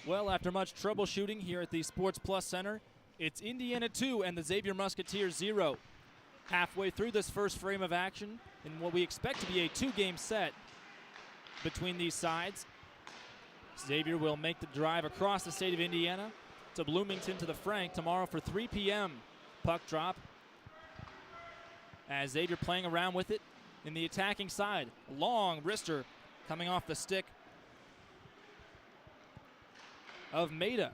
Well, after much troubleshooting here at the SportsPlus Center, it's Indiana 2 and the Xavier Musketeers 0. Halfway through this first frame of action in what we expect to be a two-game set between these sides. Xavier will make the drive across the state of Indiana to Bloomington to the Frank tomorrow for 3 p.m. puck drop. As Xavier playing around with it in the attacking side. Long wrister coming off the stick of Maida.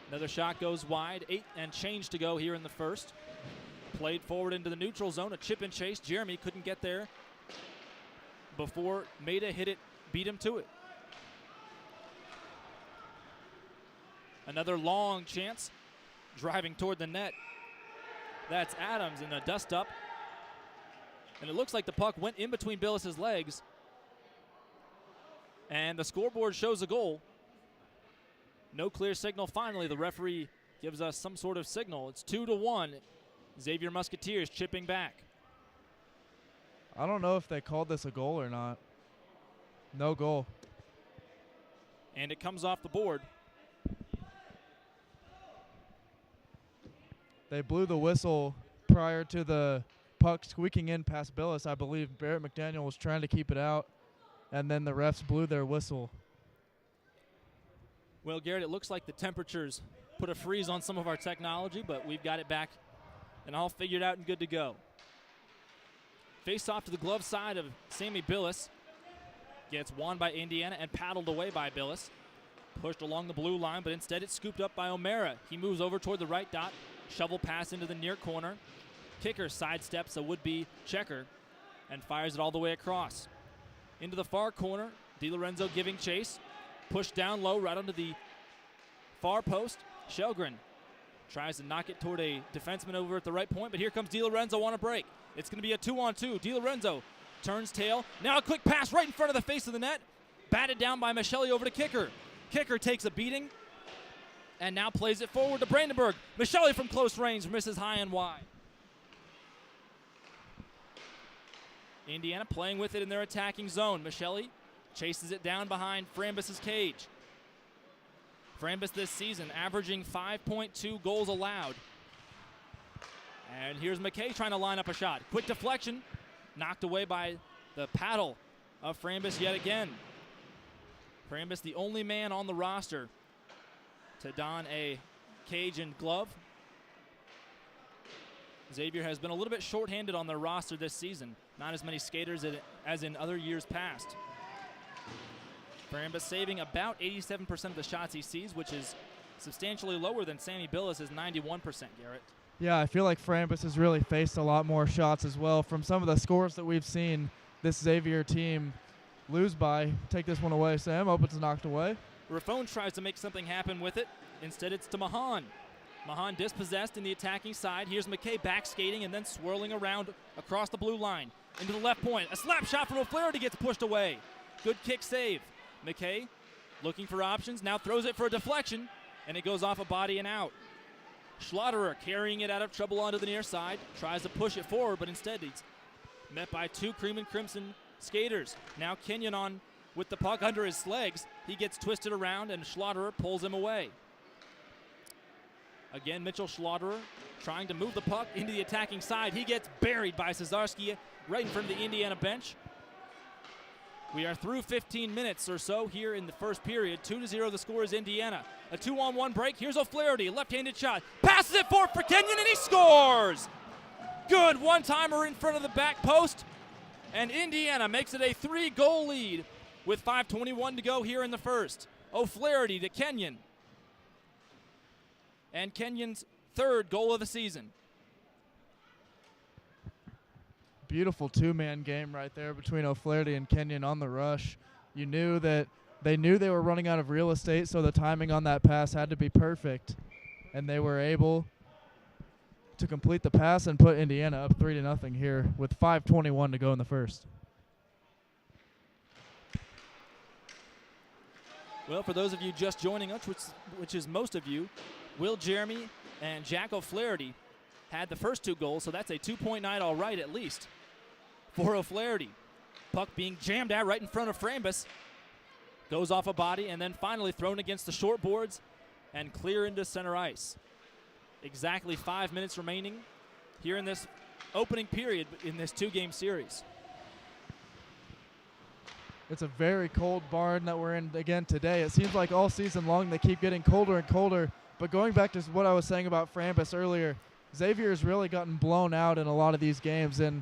Another shot goes wide. 8 and change to go here in the first. Played forward into the neutral zone. A chip and chase. Jeremy couldn't get there before Maida hit it, beat him to it. Another long chance. Driving toward the net. That's Adams in a dust-up. And it looks like the puck went in between Billis's legs. And the scoreboard shows a goal. No clear signal. Finally, the referee gives us some sort of signal. It's 2-1. Xavier Musketeers chipping back. I don't know if they called this a goal or not. No goal. And it comes off the board. They blew the whistle prior to the puck squeaking in past Billis. I believe Garrett McDaniel was trying to keep it out, and then the refs blew their whistle. Well, Garrett, it looks like the temperatures put a freeze on some of our technology, but we've got it back and all figured out and good to go. Face off to the glove side of Sammy Billis. Gets won by Indiana and paddled away by Billis. Pushed along the blue line, but instead it's scooped up by O'Mara. He moves over toward the right dot. Shovel pass into the near corner. Kicker sidesteps a would-be checker and fires it all the way across. Into the far corner, DiLorenzo giving chase. Pushed down low right onto the far post. Shelgren tries to knock it toward a defenseman over at the right point, but here comes DiLorenzo on a break. It's going to be a 2-on-2. DiLorenzo turns tail. Now a quick pass right in front of the face of the net. Batted down by Michelli over to Kicker. Kicker takes a beating and now plays it forward to Brandenburg. Michelli from close range misses high and wide. Indiana playing with it in their attacking zone. Michelli chases it down behind Frambus's cage. Frambus this season averaging 5.2 goals allowed. And here's McKay trying to line up a shot. Quick deflection, knocked away by the paddle of Frambus yet again. Frambus, the only man on the roster to don a cage and glove. Xavier has been a little bit shorthanded on their roster this season. Not as many skaters as in other years past. Frambus saving about 87% of the shots he sees, which is substantially lower than Sammy Billis' 91%, Garrett. Yeah, I feel like Frambus has really faced a lot more shots as well. From some of the scores that we've seen this Xavier team lose by, take this one away, Sam. Hope it's knocked away. Raffone tries to make something happen with it. Instead, it's to Mahan. Mahan dispossessed in the attacking side. Here's McKay back skating and then swirling around across the blue line. Into the left point. A slap shot from O'Flaherty gets pushed away. Good kick save. McKay looking for options. Now throws it for a deflection, and it goes off a body and out. Schlotterer carrying it out of trouble onto the near side. Tries to push it forward, but instead he's met by two cream and crimson skaters. Now Kenyon on with the puck under his legs. He gets twisted around, and Schlotterer pulls him away. Again, Mitchell Schlotterer trying to move the puck into the attacking side. He gets buried by Cesarski right in front of the Indiana bench. We are through 15 minutes or so here in the first period. 2-0 the score is Indiana. A 2-on-1 break. Here's O'Flaherty, left-handed shot. Passes it forward for Kenyon, and he scores! Good one-timer in front of the back post. And Indiana makes it a 3-goal lead with 5:21 to go here in the first. O'Flaherty to Kenyon. And Kenyon's third goal of the season. Beautiful two-man game right there between O'Flaherty and Kenyon on the rush. You knew that they were running out of real estate, so the timing on that pass had to be perfect. And they were able to complete the pass and put Indiana up 3-0 here with 5:21 to go in the first. Well, for those of you just joining us, which is most of you, Will Jeremy and Jack O'Flaherty had the first two goals, so that's a 2-point night all right at least for O'Flaherty. Puck being jammed out right in front of Frambus. Goes off a body and then finally thrown against the short boards and clear into center ice. Exactly 5 minutes remaining here in this opening period in this 2-game series. It's a very cold barn that we're in again today. It seems like all season long they keep getting colder and colder. But going back to what I was saying about Frambus earlier, Xavier has really gotten blown out in a lot of these games, and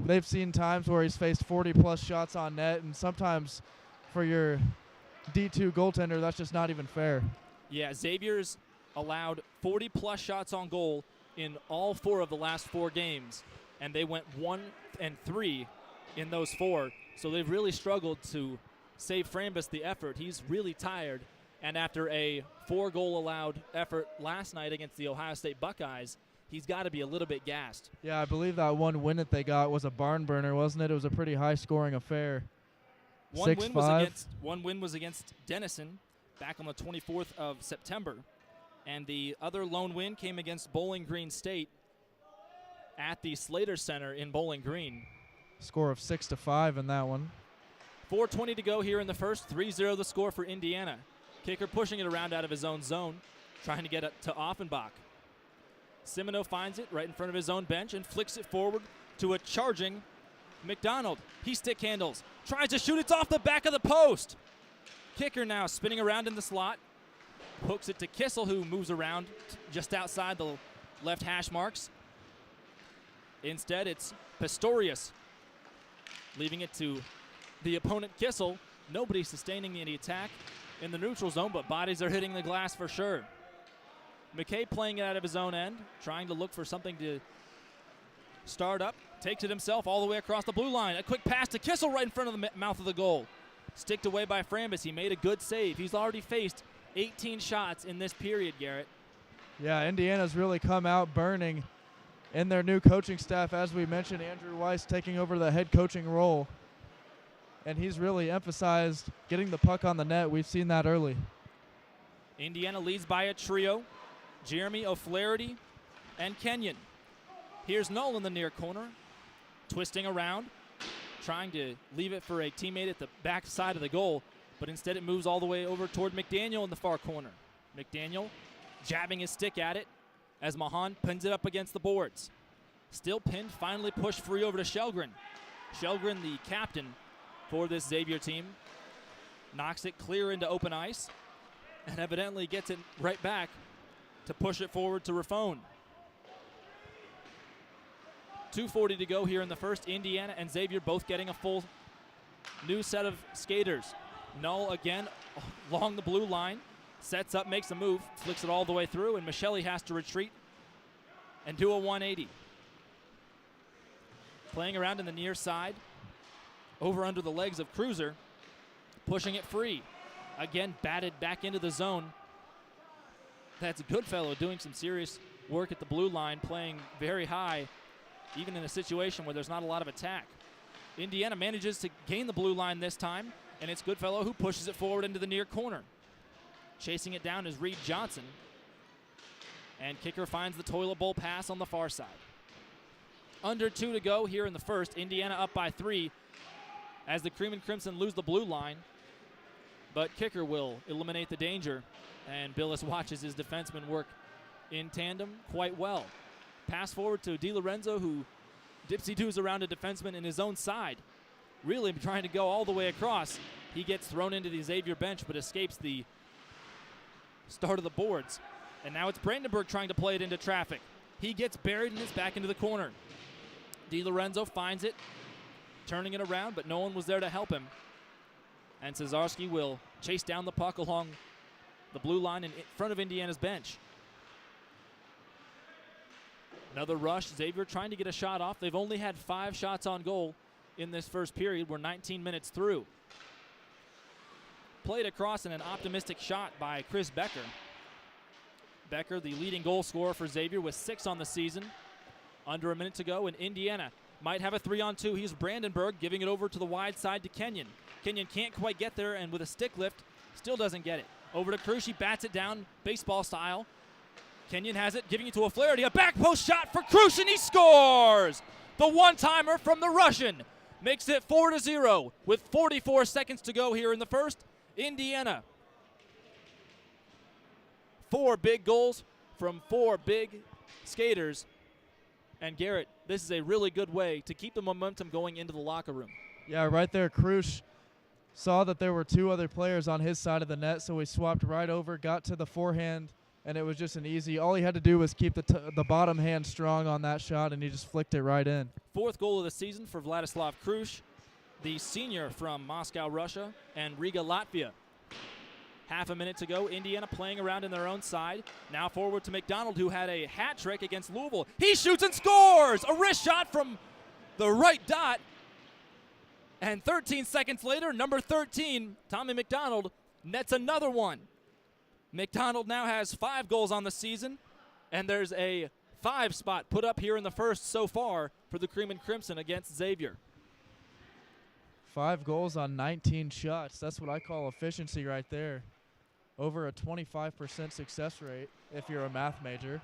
they've seen times where he's faced 40-plus shots on net, and sometimes for your D2 goaltender, that's just not even fair. Yeah, Xavier's allowed 40-plus shots on goal in all 4 of the last 4 games, and they went 1-3 in those 4. So they've really struggled to save Frambus the effort. He's really tired, and after a 4-goal allowed effort last night against the Ohio State Buckeyes, he's got to be a little bit gassed. Yeah, I believe that one win that they got was a barn burner, wasn't it? It was a pretty high-scoring affair. One win was against Denison back on the 24th of September, and the other lone win came against Bowling Green State at the Slater Center in Bowling Green. Score of 6-5 in that one. 4:20 to go here in the first. 3-0 the score for Indiana. Kicker pushing it around out of his own zone, trying to get it to Offenbach. Simoneau finds it right in front of his own bench and flicks it forward to a charging McDonald. He stick handles, tries to shoot. It's off the back of the post. Kicker now spinning around in the slot. Hooks it to Kissel, who moves around just outside the left hash marks. Instead, it's Pistorius leaving it to the opponent Kissel. Nobody sustaining any attack in the neutral zone, but bodies are hitting the glass for sure. McKay playing it out of his own end, trying to look for something to start up. Takes it himself all the way across the blue line. A quick pass to Kissel right in front of the mouth of the goal. Sticked away by Frambus. He made a good save. He's already faced 18 shots in this period, Garrett. Yeah, Indiana's really come out burning in their new coaching staff. As we mentioned, Andrew Weiss taking over the head coaching role. And he's really emphasized getting the puck on the net. We've seen that early. Indiana leads by a trio. Jeremy O'Flaherty and Kenyon. Here's Null in the near corner, twisting around, trying to leave it for a teammate at the back side of the goal, but instead it moves all the way over toward McDaniel in the far corner. McDaniel jabbing his stick at it as Mahan pins it up against the boards. Still pinned, finally pushed free over to Shelgren. Shelgren, the captain for this Xavier team, knocks it clear into open ice and evidently gets it right back to push it forward to Raffone. 2:40 to go here in the first. Indiana and Xavier both getting a full new set of skaters. Null again along the blue line, sets up, makes a move, flicks it all the way through, and Michelli has to retreat and do a 180. Playing around in the near side, over under the legs of Cruiser, pushing it free. Again, batted back into the zone. That's Goodfellow doing some serious work at the blue line, playing very high, even in a situation where there's not a lot of attack. Indiana manages to gain the blue line this time, and it's Goodfellow who pushes it forward into the near corner. Chasing it down is Reed Johnson, and kicker finds the toilet bowl pass on the far side. Under 2 to go here in the first. Indiana up by 3 as the Cream and Crimson lose the blue line, but kicker will eliminate the danger, and Billis watches his defenseman work in tandem quite well. Pass forward to DiLorenzo, who dipsy-doos around a defenseman in his own side, really trying to go all the way across. He gets thrown into the Xavier bench but escapes the start of the boards. And now it's Brandenburg trying to play it into traffic. He gets buried and it's back into the corner. DiLorenzo finds it, turning it around, but no one was there to help him. And Cesarski will chase down the puck along the blue line in front of Indiana's bench. Another rush. Xavier trying to get a shot off. They've only had 5 shots on goal in this first period. We're 19 minutes through. Played across in an optimistic shot by Chris Becker. Becker, the leading goal scorer for Xavier, with 6 on the season. Under a minute to go, and Indiana might have a 3-on-2. Here's Brandenburg giving it over to the wide side to Kenyon. Kenyon can't quite get there, and with a stick lift, still doesn't get it. Over to Krush. He bats it down baseball style. Kenyon has it, giving it to O'Flaherty. A back post shot for Krush, and he scores! The one-timer from the Russian makes it 4-0 with 44 seconds to go here in the first. Indiana, 4 big goals from 4 big skaters. And Garrett, this is a really good way to keep the momentum going into the locker room. Yeah, right there, Krush saw that there were 2 other players on his side of the net, so he swapped right over, got to the forehand, and it was just an easy. All he had to do was keep the bottom hand strong on that shot, and he just flicked it right in. 4th goal of the season for Vladislav Krush, the senior from Moscow, Russia, and Riga, Latvia. Half a minute to go. Indiana playing around in their own side. Now forward to McDonald, who had a hat trick against Louisville. He shoots and scores! A wrist shot from the right dot. And 13 seconds later, number 13, Tommy McDonald, nets another one. McDonald now has 5 goals on the season, and there's a 5 spot put up here in the first so far for the Cream and Crimson against Xavier. 5 goals on 19 shots. That's what I call efficiency right there. Over a 25% success rate if you're a math major.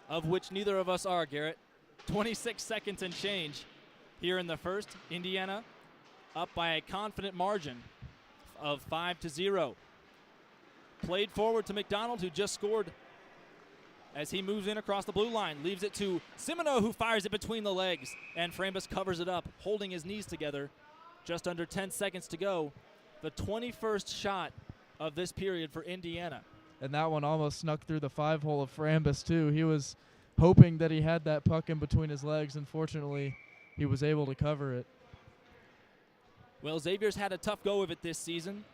Of which neither of us are, Garrett. 26 seconds and change here in the first. Indiana up by a confident margin of 5-0. Played forward to McDonald, who just scored as he moves in across the blue line. Leaves it to Simoneau, who fires it between the legs. And Frambus covers it up, holding his knees together. Just under 10 seconds to go. The 21st shot of this period for Indiana. And that one almost snuck through the 5-hole of Frambus, too. He was hoping that he had that puck in between his legs. Unfortunately, he was able to cover it. Well, Xavier's had a tough go of it this season.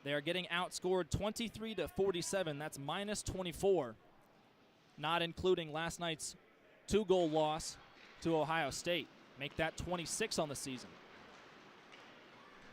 They are getting outscored 23-47. That's minus 24, not including last night's 2-goal loss to Ohio State. Make that 26 on the season.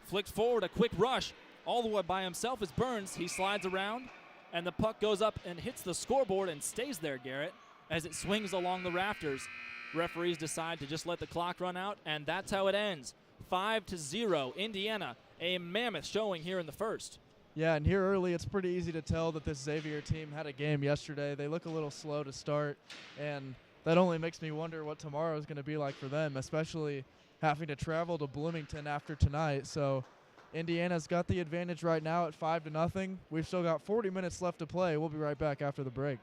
Flicked forward, a quick rush. All the way by himself is Burns. He slides around, and the puck goes up and hits the scoreboard and stays there, Garrett, as it swings along the rafters. Referees decide to just let the clock run out, and that's how it ends. 5-0, Indiana. A mammoth showing here in the first. Yeah, and here early, it's pretty easy to tell that this Xavier team had a game yesterday. They look a little slow to start, and that only makes me wonder what tomorrow is going to be like for them, especially having to travel to Bloomington after tonight. So Indiana's got the advantage right now at 5-0. We've still got 40 minutes left to play. We'll be right back after the break.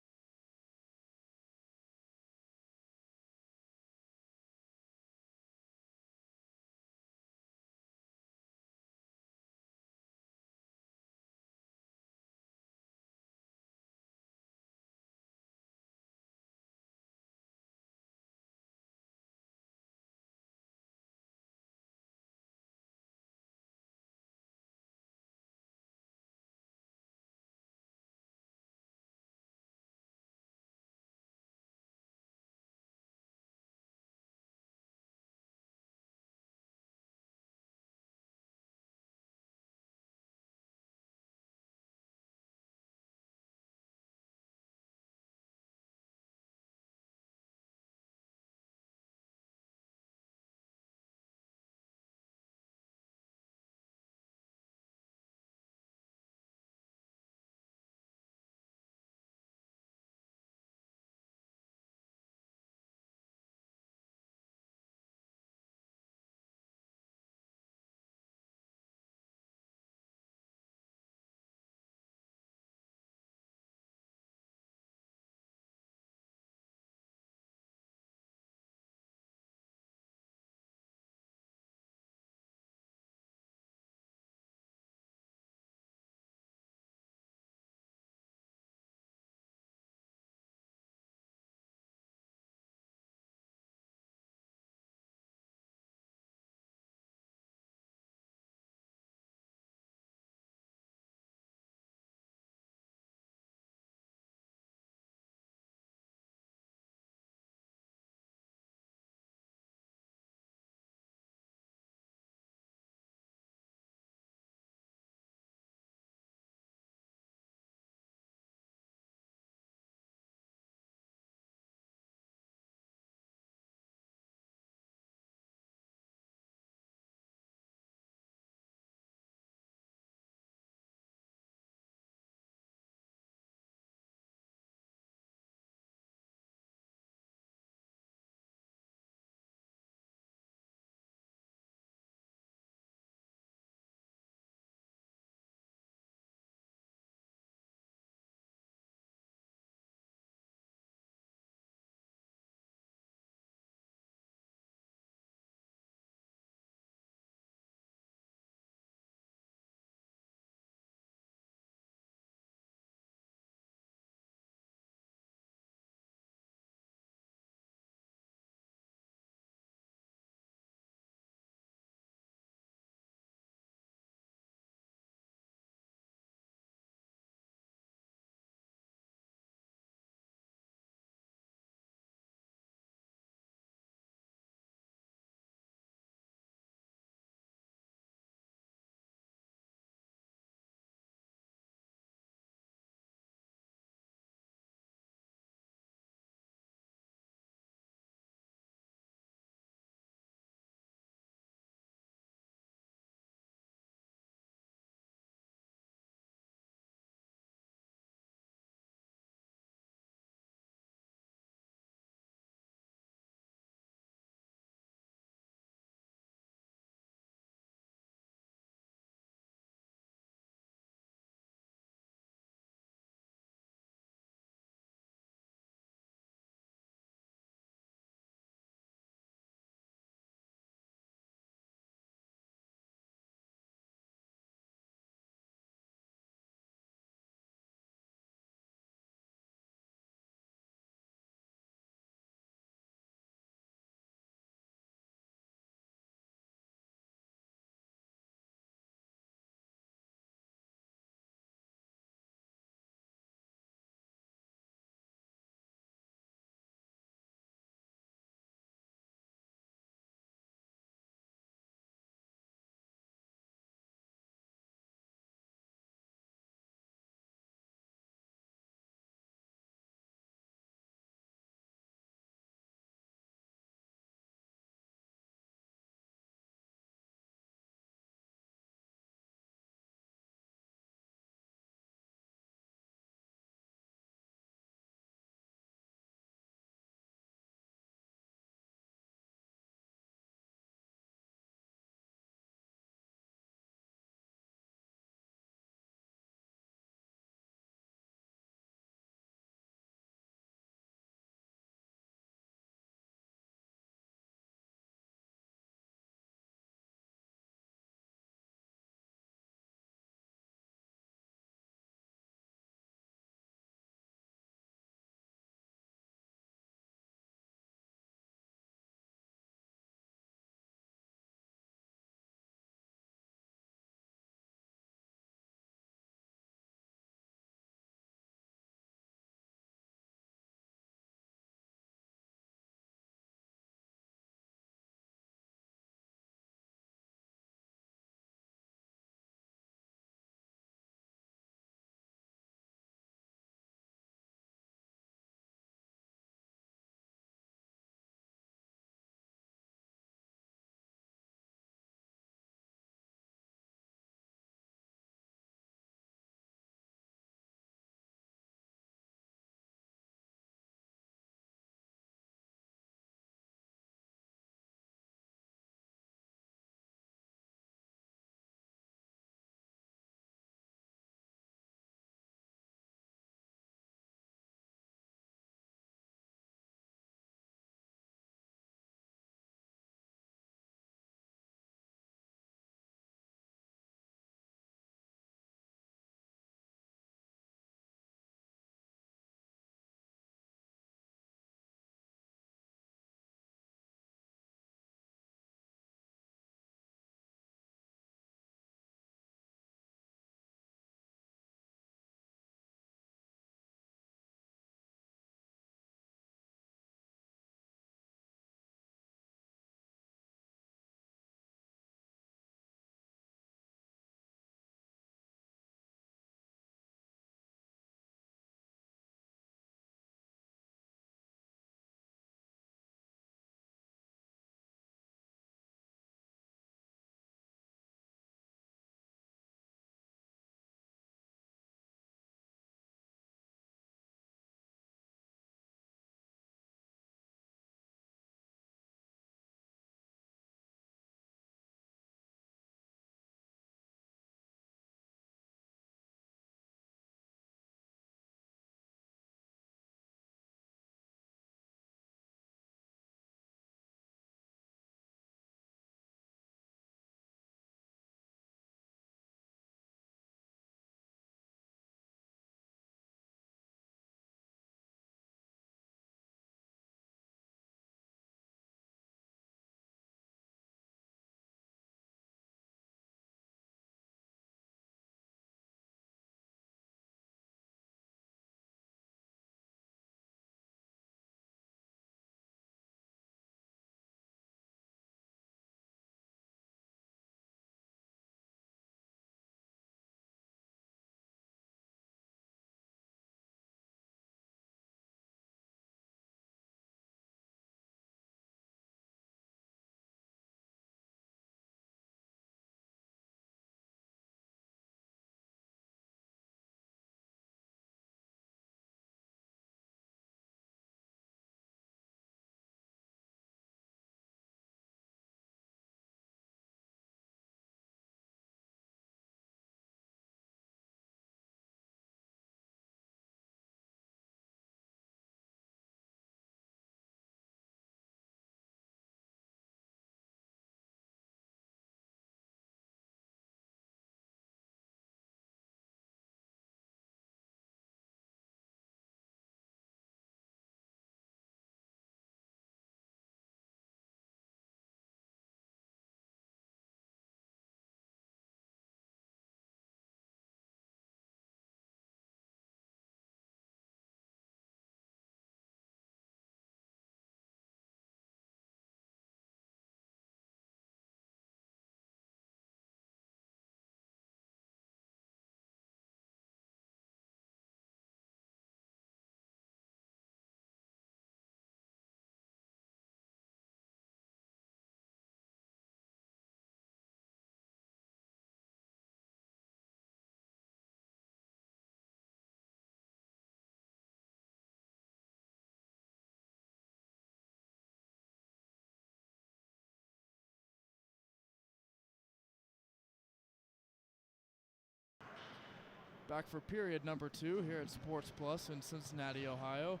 Back for period number 2 here at SportsPlus in Cincinnati, Ohio.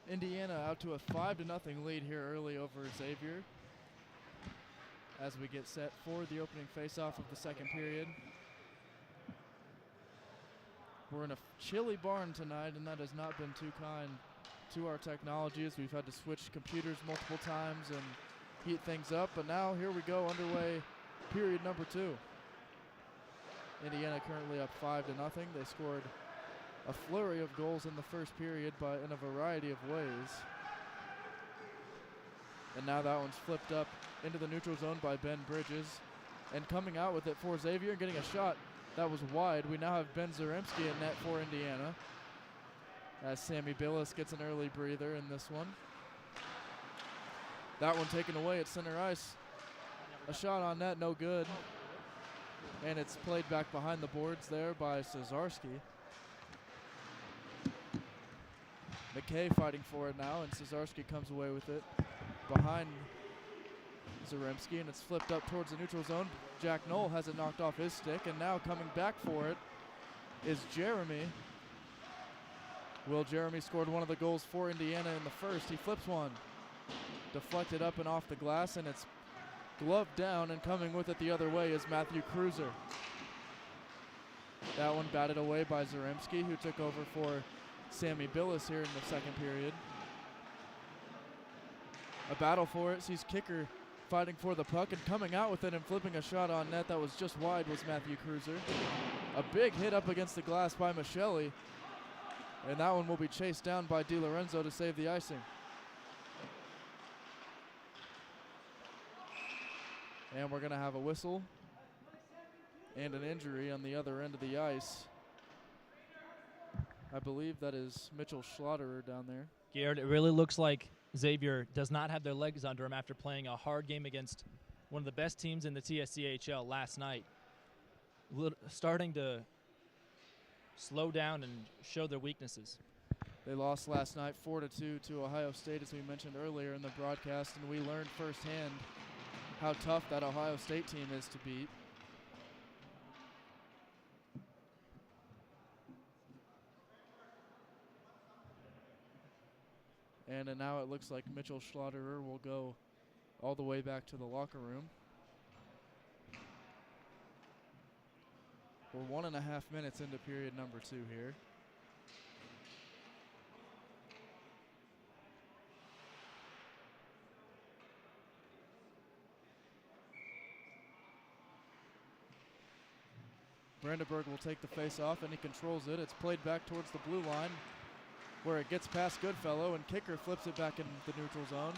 Indiana out to a 5-0 lead here early over Xavier as we get set for the opening faceoff of the second period. We're in a chilly barn tonight, and that has not been too kind to our technology as we've had to switch computers multiple times and heat things up. But now here we go, underway period number 2. Indiana currently up 5-0. They scored a flurry of goals in the first period in a variety of ways. And now that one's flipped up into the neutral zone by Ben Bridges. And coming out with it for Xavier, getting a shot that was wide. We now have Ben Zaremski in net for Indiana, as Sammy Billis gets an early breather in this one. That one taken away at center ice. A shot on net, no good. And it's played back behind the boards there by Cesarski. McKay fighting for it now, and Cesarski comes away with it behind Zaremski, and it's flipped up towards the neutral zone. Jack Knoll has it knocked off his stick, and now coming back for it is Jeremy. Will Jeremy scored one of the goals for Indiana in the first. He flips one. Deflected up and off the glass, and it's gloved down, and coming with it the other way is Matthew Cruiser. That one batted away by Zaremski, who took over for Sammy Billis here in the second period. A battle for it sees Kicker fighting for the puck, and coming out with it and flipping a shot on net that was just wide was Matthew Cruiser. A big hit up against the glass by Michelli, and that one will be chased down by DiLorenzo to save the icing. And we're going to have a whistle and an injury on the other end of the ice. I believe that is Mitchell Schlotterer down there. Garrett, it really looks like Xavier does not have their legs under him after playing a hard game against one of the best teams in the TSCHL last night. Starting to slow down and show their weaknesses. They lost last night 4-2 to Ohio State, as we mentioned earlier in the broadcast, and we learned firsthand how tough that Ohio State team is to beat. And now it looks like Mitchell Schlotterer will go all the way back to the locker room. We're 1.5 minutes into period number 2 here. Brandenburg will take the face off, and he controls it. It's played back towards the blue line, where it gets past Goodfellow, and Kicker flips it back in the neutral zone.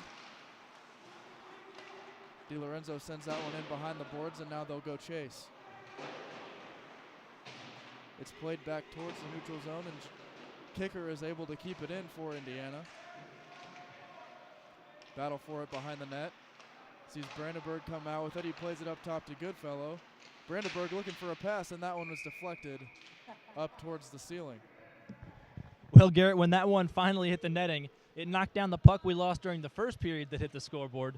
DiLorenzo sends that one in behind the boards, and now they'll go chase. It's played back towards the neutral zone, and Kicker is able to keep it in for Indiana. Battle for it behind the net. Sees Brandenburg come out with it. He plays it up top to Goodfellow. Brandenburg looking for a pass, and that one was deflected up towards the ceiling. Well, Garrett, when that one finally hit the netting, it knocked down the puck we lost during the first period that hit the scoreboard.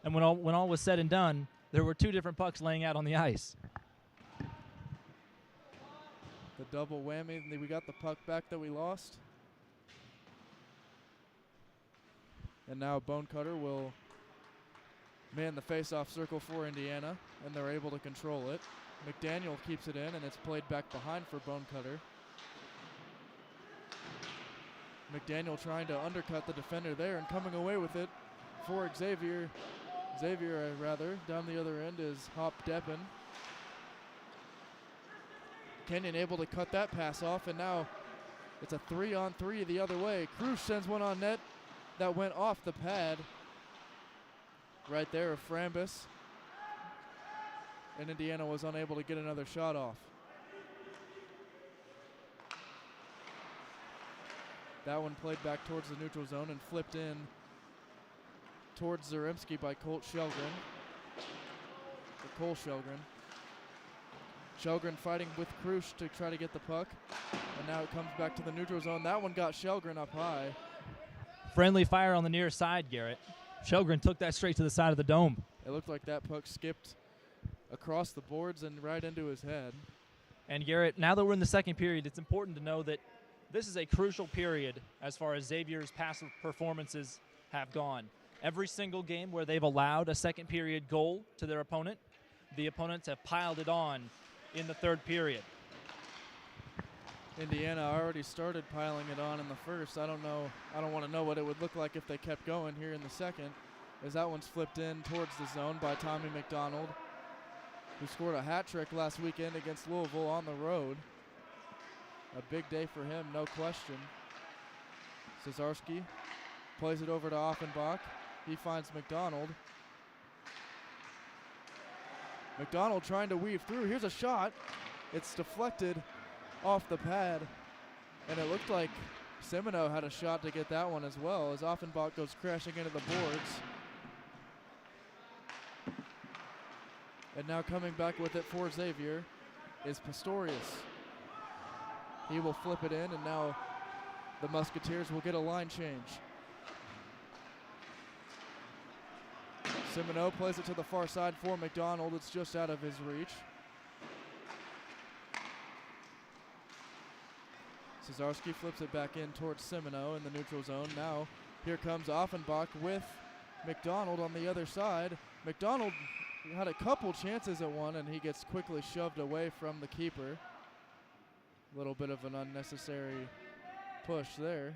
And when all was said and done, there were 2 different pucks laying out on the ice. The double whammy, we got the puck back that we lost. And now Bonecutter will man the face-off circle for Indiana, and they're able to control it. McDaniel keeps it in, and it's played back behind for Bonecutter. McDaniel trying to undercut the defender there, and coming away with it for Xavier down the other end is Hop Deppen. Kenyon able to cut that pass off, and now it's a 3-on-3 the other way. Cruz sends one on net that went off the pad right there of Frambus, and Indiana was unable to get another shot off. That one played back towards the neutral zone and flipped in towards Zaremski by Colt Shelgren. Cole Shelgren. Shelgren fighting with Krush to try to get the puck, and now it comes back to the neutral zone. That one got Shelgren up high. Friendly fire on the near side, Garrett. Shelgren took that straight to the side of the dome. It looked like that puck skipped across the boards and right into his head. And Garrett, now that we're in the second period, it's important to know that this is a crucial period as far as Xavier's past performances have gone. Every single game where they've allowed a second period goal to their opponent, the opponents have piled it on in the third period. Indiana already started piling it on in the first. I don't want to know what it would look like if they kept going here in the second, as that one's flipped in towards the zone by Tommy McDonald, who scored a hat trick last weekend against Louisville on the road. A big day for him, no question. Cesarski plays it over to Offenbach. He finds McDonald. McDonald trying to weave through. Here's a shot. It's deflected off the pad, and it looked like Semino had a shot to get that one as well, as Offenbach goes crashing into the boards. And now coming back with it for Xavier is Pistorius. He will flip it in, and now the Musketeers will get a line change. Semino plays it to the far side for McDonald. It's just out of his reach. Cesarski flips it back in towards Semino in the neutral zone. Now here comes Offenbach with McDonald on the other side. McDonald had a couple chances at one, and he gets quickly shoved away from the keeper. A little bit of an unnecessary push there.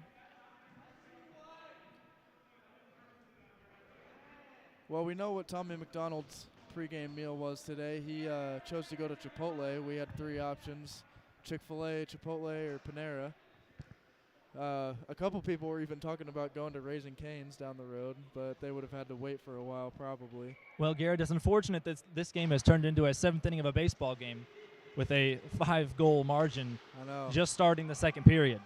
Well, we know what Tommy McDonald's pregame meal was today. He chose to go to Chipotle. We had three options: Chick-fil-A, Chipotle, or Panera. A couple people were even talking about going to Raising Cane's down the road, but they would have had to wait for a while probably. Well, Garrett, it's unfortunate that this game has turned into a seventh inning of a baseball game with a 5-goal margin just starting the second period.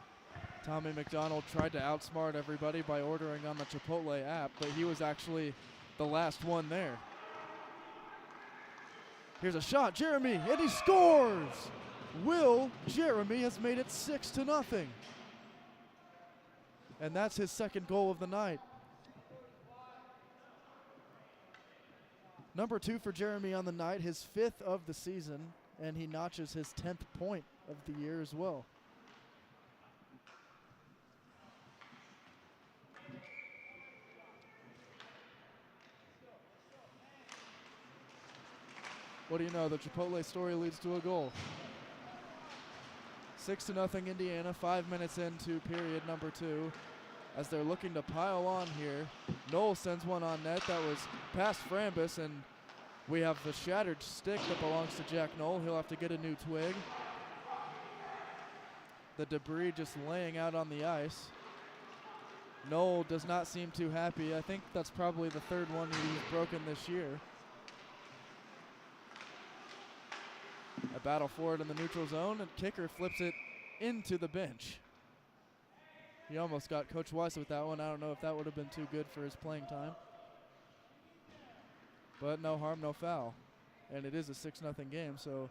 Tommy McDonald tried to outsmart everybody by ordering on the Chipotle app, but he was actually the last one there. Here's a shot, Jeremy, and he scores! Will Jeremy has made it 6-0. And that's his second goal of the night. Number 2 for Jeremy on the night, his 5th of the season, and he notches his 10th point of the year as well. What do you know? The Chipotle story leads to a goal. 6-0 Indiana, 5 minutes into period number 2. As they're looking to pile on here, Knoll sends one on net that was past Frambus, and we have the shattered stick that belongs to Jack Knoll. He'll have to get a new twig. The debris just laying out on the ice. Knoll does not seem too happy. I think that's probably the third one he's broken this year. A battle for it in the neutral zone, and kicker flips it into the bench. He almost got Coach Weiss with that one. I don't know if that would have been too good for his playing time. But no harm, no foul. And it is a 6-0 game, so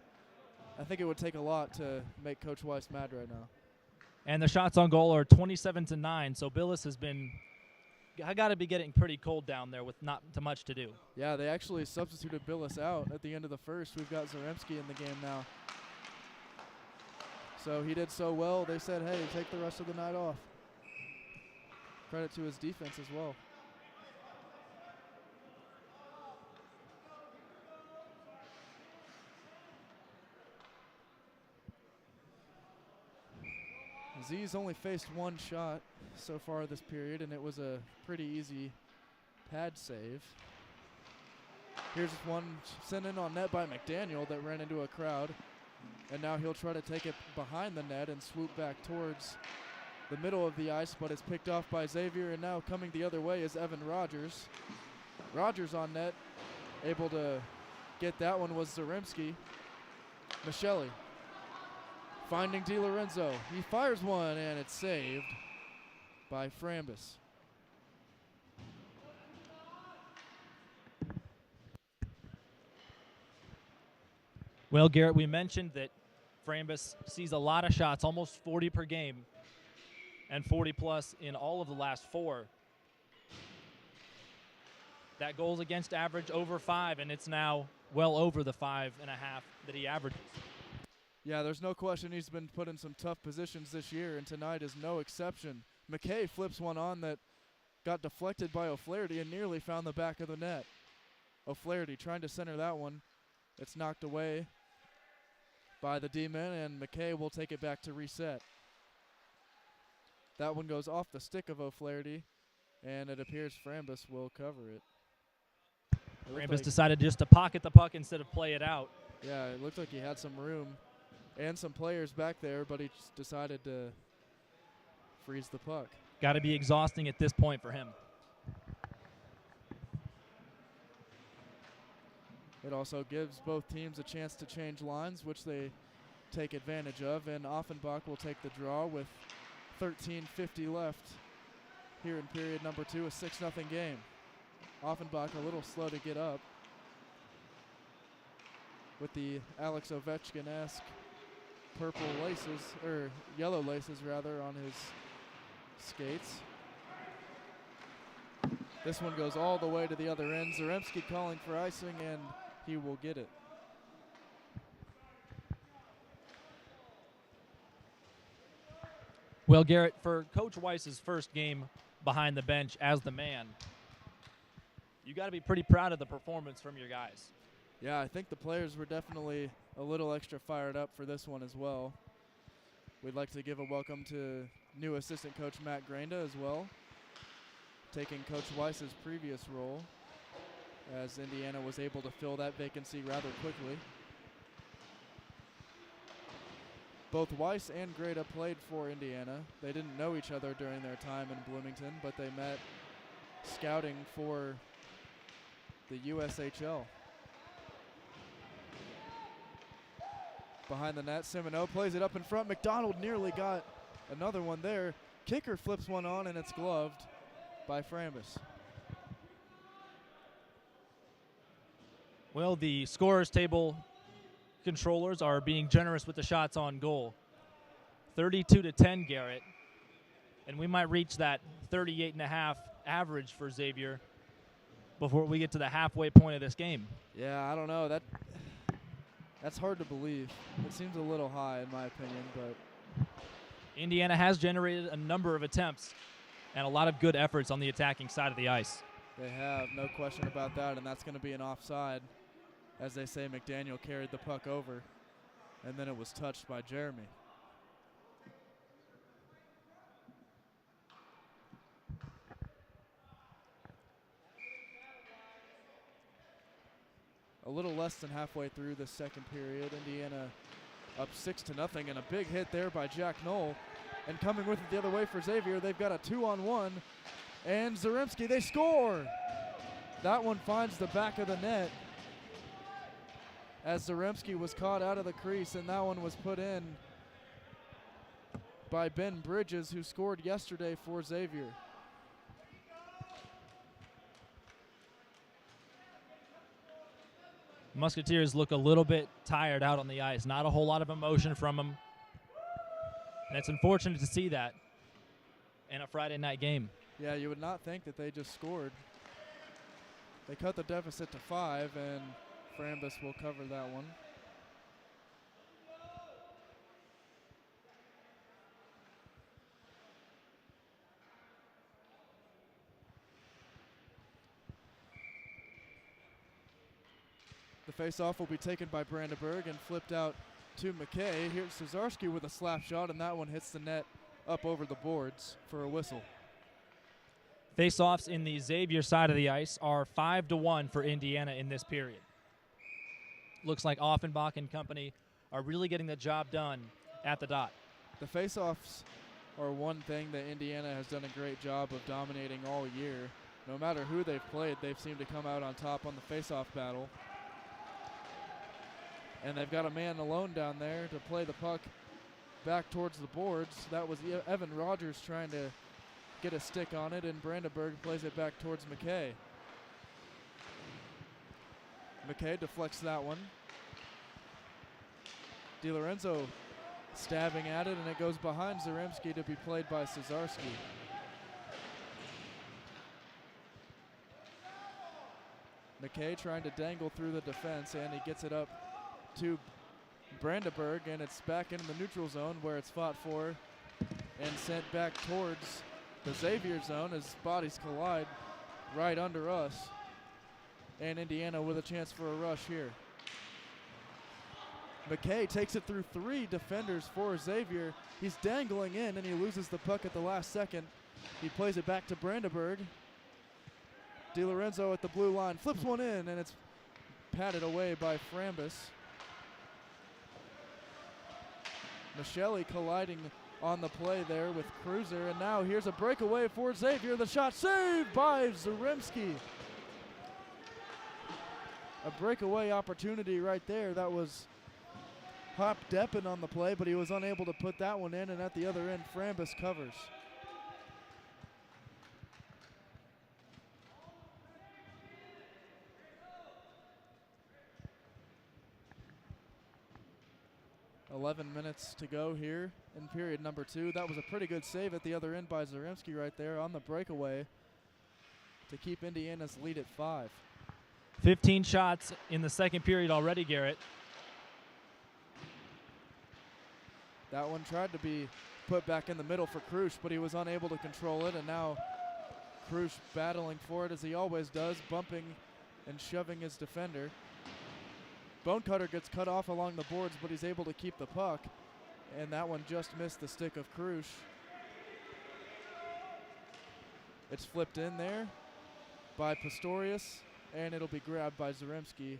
I think it would take a lot to make Coach Weiss mad right now. And the shots on goal are 27-9, so Billis has been got to be getting pretty cold down there with not too much to do. Yeah, they actually substituted Billis out at the end of the first. We've got Zaremski in the game now. So he did so well, they said, hey, take the rest of the night off. Credit to his defense as well. Z's only faced one shot so far this period, and it was a pretty easy pad save. Here's one sent in on net by McDaniel that ran into a crowd, and now he'll try to take it behind the net and swoop back towards the middle of the ice, but it's picked off by Xavier, and now coming the other way is Evan Rogers. Rogers on net, able to get that one was Zaremski. Michelli finding DiLorenzo. He fires one, and it's saved by Frambus. Well, Garrett, we mentioned that Frambus sees a lot of shots, almost 40 per game, and 40-plus in all of the last 4. That goals against average over 5, and it's now well over the 5.5 that he averages. Yeah, there's no question he's been put in some tough positions this year, and tonight is no exception. McKay flips one on that got deflected by O'Flaherty and nearly found the back of the net. O'Flaherty trying to center that one. It's knocked away by the D-men, and McKay will take it back to reset. That one goes off the stick of O'Flaherty, and it appears Frambus will cover it. Frambus decided just to pocket the puck instead of play it out. Yeah, it looked like he had some room and some players back there, but he just decided to freeze the puck. Got to be exhausting at this point for him. It also gives both teams a chance to change lines, which they take advantage of, and Offenbach will take the draw with 13:50 left here in period number 2, a 6-0 game. Offenbach a little slow to get up with the Alex Ovechkin-esque purple laces, or yellow laces rather, on his skates. This one goes all the way to the other end. Zaremski calling for icing, and he will get it. Well, Garrett, for Coach Weiss's first game behind the bench as the man, you got to be pretty proud of the performance from your guys. Yeah, I think the players were definitely a little extra fired up for this one as well. We'd like to give a welcome to new assistant coach Matt Granda as well, taking Coach Weiss's previous role, as Indiana was able to fill that vacancy rather quickly. Both Weiss and Grada played for Indiana. They didn't know each other during their time in Bloomington, but they met scouting for the USHL. Behind the net, Simoneau plays it up in front. McDonald nearly got another one there. Kicker flips one on, and it's gloved by Frambus. Well, the scorers table controllers are being generous with the shots on goal. 32-10, Garrett. And we might reach that 38.5 average for Xavier before we get to the halfway point of this game. Yeah, I don't know. That's hard to believe. It seems a little high in my opinion, but Indiana has generated a number of attempts and a lot of good efforts on the attacking side of the ice. They have, no question about that, and that's going to be an offside. As they say, McDaniel carried the puck over, and then it was touched by Jeremy. A little less than halfway through the second period, Indiana up 6-0, and a big hit there by Jack Knoll. And coming with it the other way for Xavier, they've got a 2-on-1, and Zaremski, they score! That one finds the back of the net as Zaremski was caught out of the crease, and that one was put in by Ben Bridges, who scored yesterday for Xavier. Musketeers look a little bit tired out on the ice. Not a whole lot of emotion from them. And it's unfortunate to see that in a Friday night game. Yeah, you would not think that they just scored. They cut the deficit to 5, and Frambus will cover that one. The faceoff will be taken by Brandenburg and flipped out to McKay. Here's Cesarski with a slap shot, and that one hits the net up over the boards for a whistle. Faceoffs in the Xavier side of the ice are 5-1 for Indiana in this period. Looks like Offenbach and company are really getting the job done at the dot. The faceoffs are one thing that Indiana has done a great job of dominating all year. No matter who they've played, they've seemed to come out on top on the faceoff battle. And they've got a man alone down there to play the puck back towards the boards. That was Evan Rogers trying to get a stick on it, and Brandenburg plays it back towards McKay. McKay deflects that one. DiLorenzo stabbing at it, and it goes behind Zaremski to be played by Cesarski. McKay trying to dangle through the defense, and he gets it up to Brandenburg, and it's back into the neutral zone where it's fought for and sent back towards the Xavier zone as bodies collide right under us. And Indiana with a chance for a rush here. McKay takes it through 3 defenders for Xavier. He's dangling in, and he loses the puck at the last second. He plays it back to Brandenburg. DiLorenzo at the blue line flips one in, and it's patted away by Frambus. Michelli colliding on the play there with Cruiser, and now here's a breakaway for Xavier. The shot saved by Zaremski. A breakaway opportunity right there. That was Hop Deppen on the play, but he was unable to put that one in, and at the other end, Frambus covers. .11 minutes to go here in period number 2. That was a pretty good save at the other end by Zaremski right there on the breakaway to keep Indiana's lead at 5. 15 shots in the second period already, Garrett. That one tried to be put back in the middle for Krusch, but he was unable to control it, and now Krusch battling for it as he always does, bumping and shoving his defender. Bonecutter gets cut off along the boards, but he's able to keep the puck, and that one just missed the stick of Krusch. It's flipped in there by Pistorius, and it'll be grabbed by Zaremski.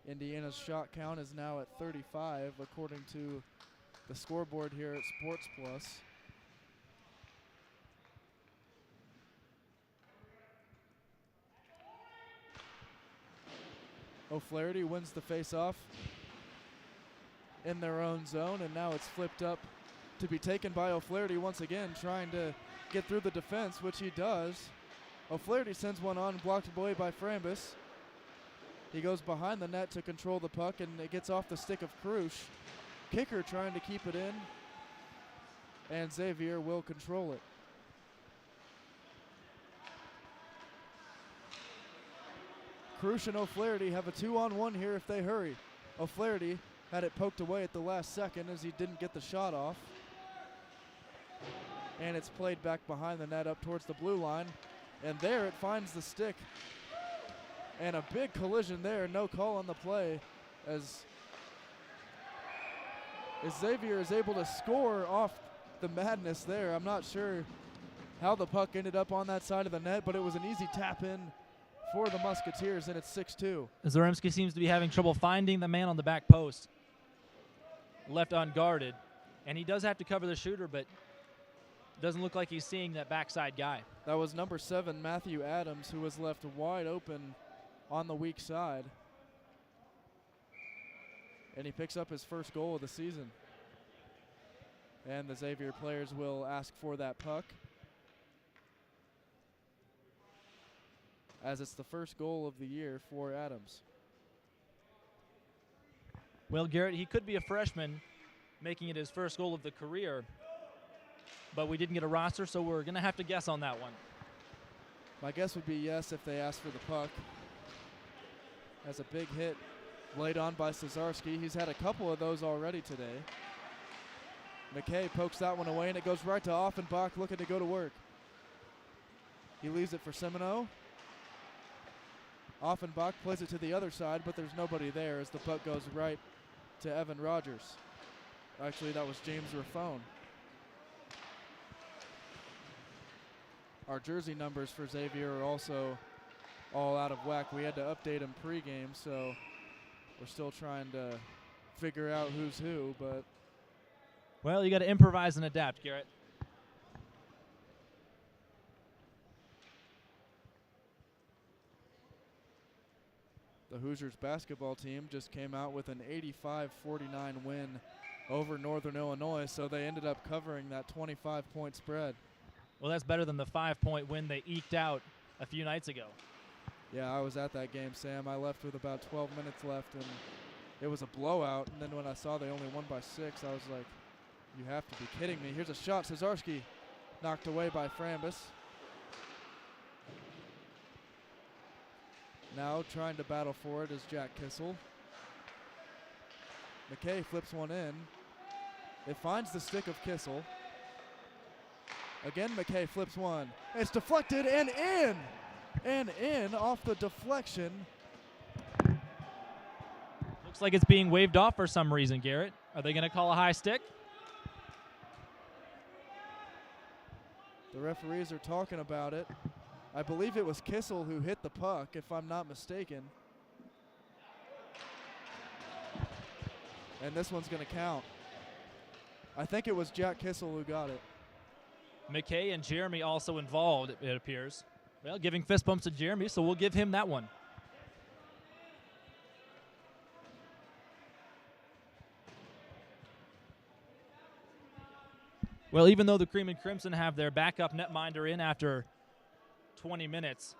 Indiana's shot count is now at 35, according to the scoreboard here at SportsPlus. O'Flaherty wins the face-off in their own zone, and now it's flipped up to be taken by O'Flaherty once again, trying to get through the defense, which he does. O'Flaherty sends one on, blocked away by Frambus. He goes behind the net to control the puck, and it gets off the stick of Krusch. Kicker trying to keep it in, and Xavier will control it. Krusch and O'Flaherty have a 2-on-1 here if they hurry. O'Flaherty had it poked away at the last second as he didn't get the shot off. And it's played back behind the net up towards the blue line. And there it finds the stick. And a big collision there, no call on the play as Xavier is able to score off the madness there. I'm not sure how the puck ended up on that side of the net, but it was an easy tap in for the Musketeers, and it's 6-2. Zaremski seems to be having trouble finding the man on the back post. Left unguarded. And he does have to cover the shooter, but doesn't look like he's seeing that backside guy. That was number 7, Matthew Adams, who was left wide open on the weak side. And he picks up his first goal of the season. And the Xavier players will ask for that puck, as it's the first goal of the year for Adams. Well, Garrett, he could be a freshman, making it his first goal of the career, but we didn't get a roster, so we're going to have to guess on that one. My guess would be yes if they ask for the puck. As a big hit laid on by Cesarski. He's had a couple of those already today. McKay pokes that one away, and it goes right to Offenbach, looking to go to work. He leaves it for Semino. Offenbach plays it to the other side, but there's nobody there as the puck goes right to Evan Rogers. Actually, that was James Raffone. Our jersey numbers for Xavier are also all out of whack. We had to update them pregame, so we're still trying to figure out who's who, but well, you got to improvise and adapt, Garrett. the Hoosiers basketball team just came out with an 85-49 win over Northern Illinois, so they ended up covering that 25-point spread. Well, that's better than the 5-point win they eked out a few nights ago. Yeah, I was at that game, Sam. I left with about 12 minutes left, and it was a blowout. And then when I saw they only won by 6, I was like, you have to be kidding me. Here's a shot. Cesarski knocked away by Frambus. Now trying to battle for it is Jack Kissel. McKay flips one in. It finds the stick of Kissel. Again, McKay flips one. It's deflected and in! And in off the deflection. Looks like it's being waved off for some reason, Garrett. Are they going to call a high stick? The referees are talking about it. I believe it was Kissel who hit the puck, if I'm not mistaken. And this one's going to count. I think it was Jack Kissel who got it. McKay and Jeremy also involved, it appears. Well, giving fist bumps to Jeremy, so we'll give him that one. Well, even though the Cream and Crimson have their backup netminder in after 20 minutes,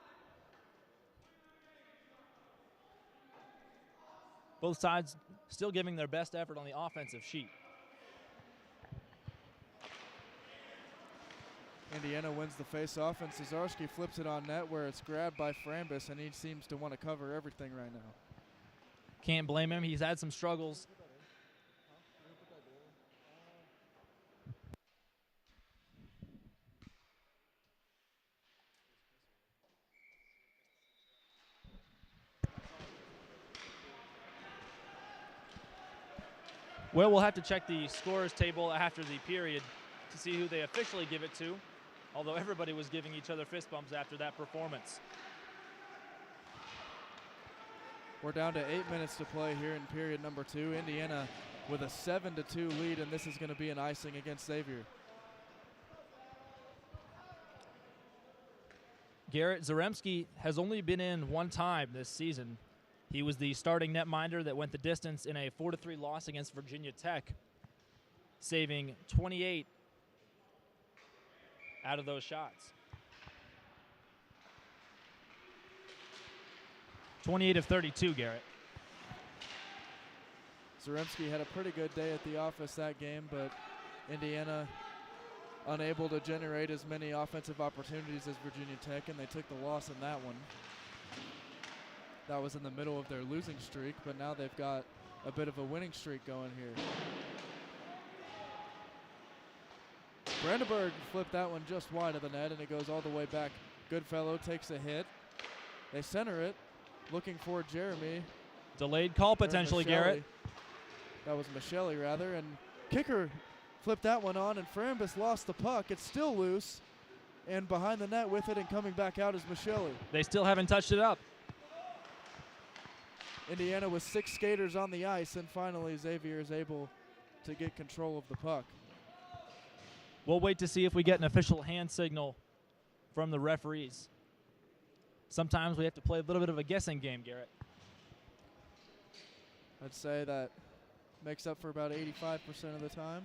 both sides still giving their best effort on the offensive sheet. Indiana wins the face-off, and Cesarski flips it on net where it's grabbed by Frambus, and he seems to want to cover everything right now. Can't blame him. He's had some struggles. Well, we'll have to check the scorers table after the period to see who they officially give it to, although everybody was giving each other fist bumps after that performance. We're down to 8 minutes to play here in period number 2. Indiana with a 7-2 lead, and this is going to be an icing against Xavier. Garrett Zaremski has only been in one time this season. He was the starting netminder that went the distance in a 4-3 loss against Virginia Tech, saving 28 out of those shots. 28 of 32, Garrett. Zaremski had a pretty good day at the office that game, but Indiana unable to generate as many offensive opportunities as Virginia Tech, and they took the loss in that one. That was in the middle of their losing streak, but now they've got a bit of a winning streak going here. Brandenburg flipped that one just wide of the net, and it goes all the way back. Goodfellow takes a hit. They center it, looking for Jeremy. Delayed call potentially, Garrett. That was Michelli, rather, and kicker flipped that one on, and Frambus lost the puck. It's still loose, and behind the net with it and coming back out is Michelli. They still haven't touched it up. Indiana with 6 skaters on the ice, and finally Xavier is able to get control of the puck. We'll wait to see if we get an official hand signal from the referees. Sometimes we have to play a little bit of a guessing game, Garrett. I'd say that makes up for about 85% of the time.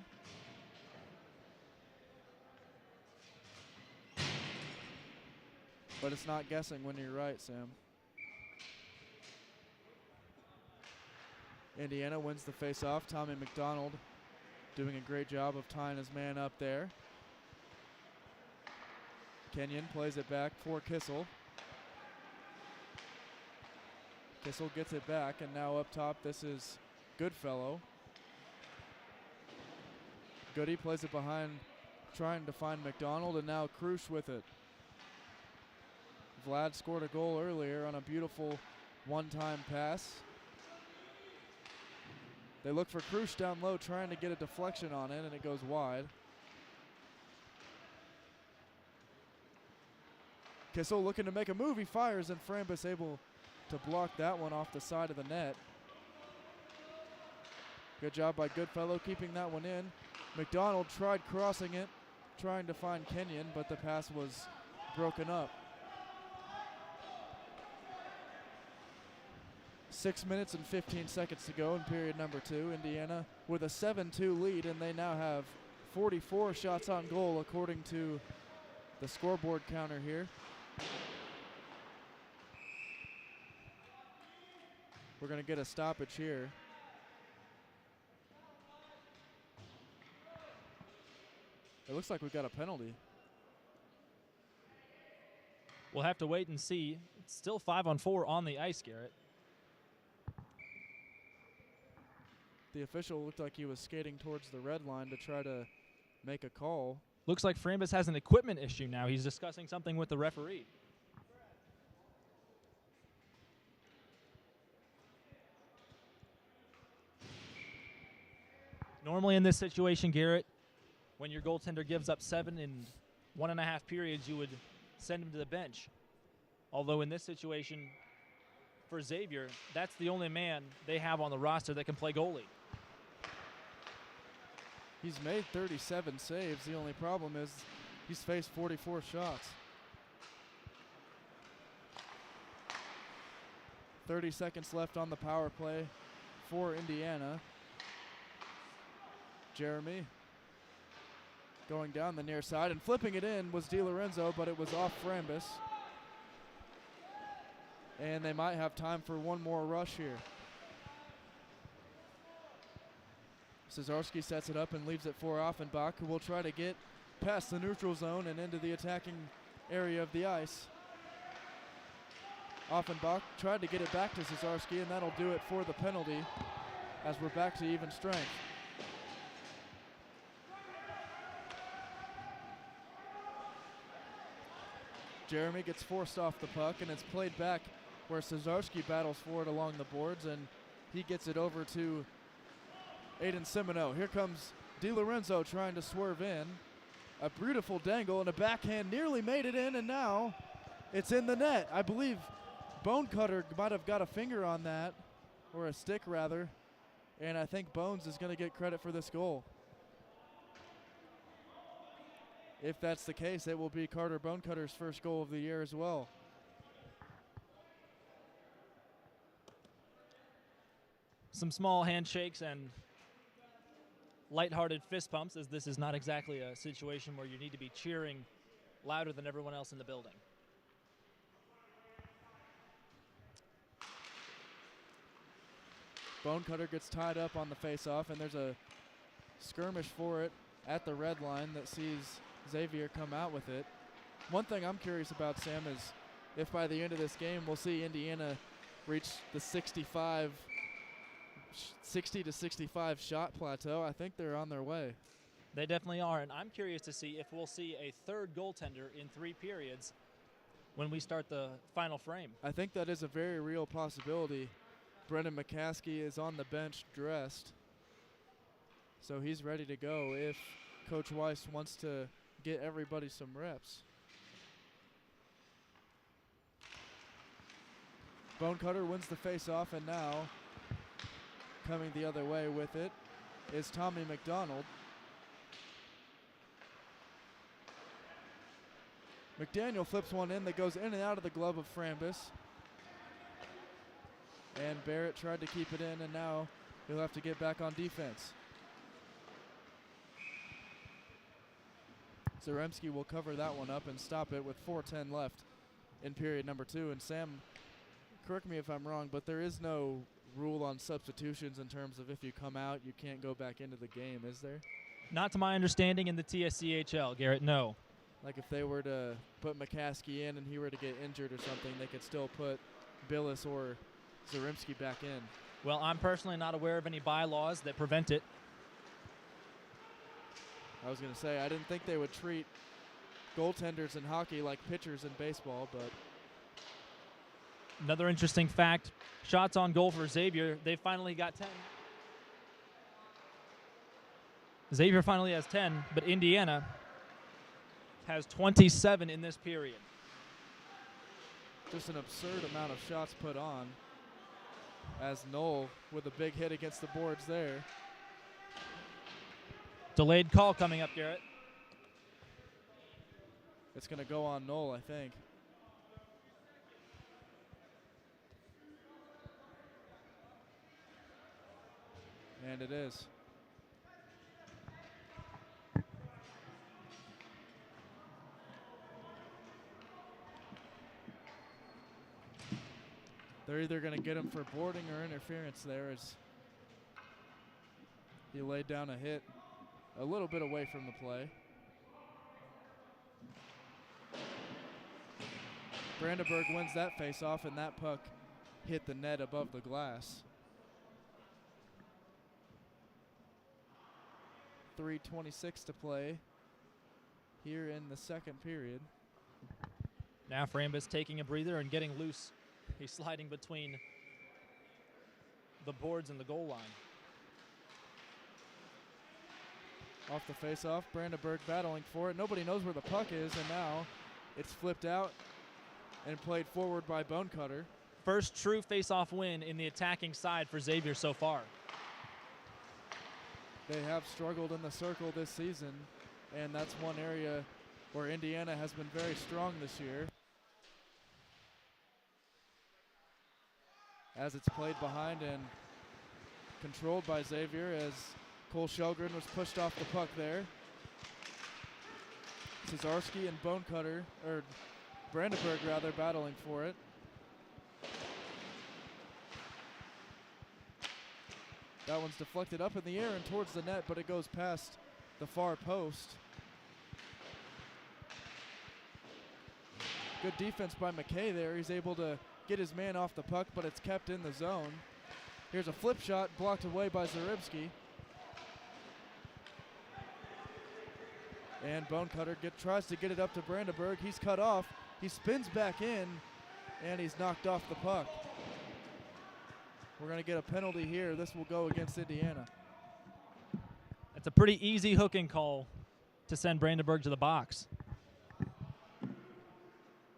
But it's not guessing when you're right, Sam. Indiana wins the face-off. Tommy McDonald doing a great job of tying his man up there. Kenyon plays it back for Kissel. Kissel gets it back, and now up top this is Goodfellow. Goody plays it behind, trying to find McDonald, and now Krusch with it. Vlad scored a goal earlier on a beautiful one-time pass. They look for Krusch down low, trying to get a deflection on it, and it goes wide. Kissel looking to make a move. He fires, and Frambus able to block that one off the side of the net. Good job by Goodfellow keeping that one in. McDonald tried crossing it, trying to find Kenyon, but the pass was broken up. 6 minutes and 15 seconds to go in period number 2. Indiana with a 7-2 lead, and they now have 44 shots on goal according to the scoreboard counter here. We're going to get a stoppage here. It looks like we've got a penalty. We'll have to wait and see. It's still 5-on-4 on the ice, Garrett. The official looked like he was skating towards the red line to try to make a call. Looks like Frambus has an equipment issue now. He's discussing something with the referee. Normally in this situation, Garrett, when your goaltender gives up 7 in 1.5 periods, you would send him to the bench. Although in this situation, for Xavier, that's the only man they have on the roster that can play goalie. He's made 37 saves. The only problem is he's faced 44 shots. 30 seconds left on the power play for Indiana. Jeremy going down the near side and flipping it in was DiLorenzo, but it was off Frambus. And they might have time for one more rush here. Cesarski sets it up and leaves it for Offenbach, who will try to get past the neutral zone and into the attacking area of the ice. Offenbach tried to get it back to Cesarski, and that'll do it for the penalty as we're back to even strength. Jeremy gets forced off the puck, and it's played back where Cesarski battles for it along the boards, and he gets it over to Aiden Semino. Here comes DiLorenzo trying to swerve in. A beautiful dangle and a backhand nearly made it in, and now it's in the net. I believe Bonecutter might have got a finger on that, or a stick rather, and I think Bones is going to get credit for this goal. If that's the case, it will be Carter Bonecutter's first goal of the year as well. Some small handshakes and lighthearted fist pumps, as this is not exactly a situation where you need to be cheering louder than everyone else in the building. Bonecutter gets tied up on the face-off, and there's a skirmish for it at the red line that sees Xavier come out with it. One thing I'm curious about, Sam, is if by the end of this game we'll see Indiana reach the 60 to 65 shot plateau. I think they're on their way. They definitely are, and I'm curious to see if we'll see a third goaltender in 3 periods when we start the final frame. I think that is a very real possibility. Brendan McCaskey is on the bench dressed, so he's ready to go if Coach Weiss wants to get everybody some reps. Bonecutter wins the face-off, and now coming the other way with it is Tommy McDonald. McDaniel flips one in that goes in and out of the glove of Frambus. And Barrett tried to keep it in, and now he'll have to get back on defense. Zaremski will cover that one up and stop it with 4:10 left in period number 2. And Sam, correct me if I'm wrong, but there is no rule on substitutions in terms of if you come out, you can't go back into the game, is there? Not to my understanding in the TSCHL, Garrett, no. Like if they were to put McCaskey in and he were to get injured or something, they could still put Billis or Zaremski back in. Well, I'm personally not aware of any bylaws that prevent it. I was going to say, I didn't think they would treat goaltenders in hockey like pitchers in baseball, but another interesting fact, shots on goal for Xavier, they finally got 10. Xavier finally has 10, but Indiana has 27 in this period. Just an absurd amount of shots put on, as Knoll with a big hit against the boards there. Delayed call coming up, Garrett. It's going to go on Knoll, I think. And it is. They're either going to get him for boarding or interference there, as he laid down a hit a little bit away from the play. Brandenburg wins that face-off, and that puck hit the net above the glass. 3:26 to play here in the second period. Now Frambus taking a breather and getting loose. He's sliding between the boards and the goal line. Off the face-off, Brandenburg battling for it. Nobody knows where the puck is, and now it's flipped out and played forward by Bonecutter. First true face-off win in the attacking side for Xavier so far. They have struggled in the circle this season, and that's one area where Indiana has been very strong this year. As it's played behind and controlled by Xavier, as Cole Shelgren was pushed off the puck there. Cesarski and Bonecutter, or Brandenburg rather, battling for it. That one's deflected up in the air and towards the net, but it goes past the far post. Good defense by McKay there. He's able to get his man off the puck, but it's kept in the zone. Here's a flip shot blocked away by Zaribski. And Bonecutter tries to get it up to Brandenburg. He's cut off. He spins back in, and he's knocked off the puck. We're going to get a penalty here. This will go against Indiana. It's a pretty easy hooking call to send Brandenburg to the box.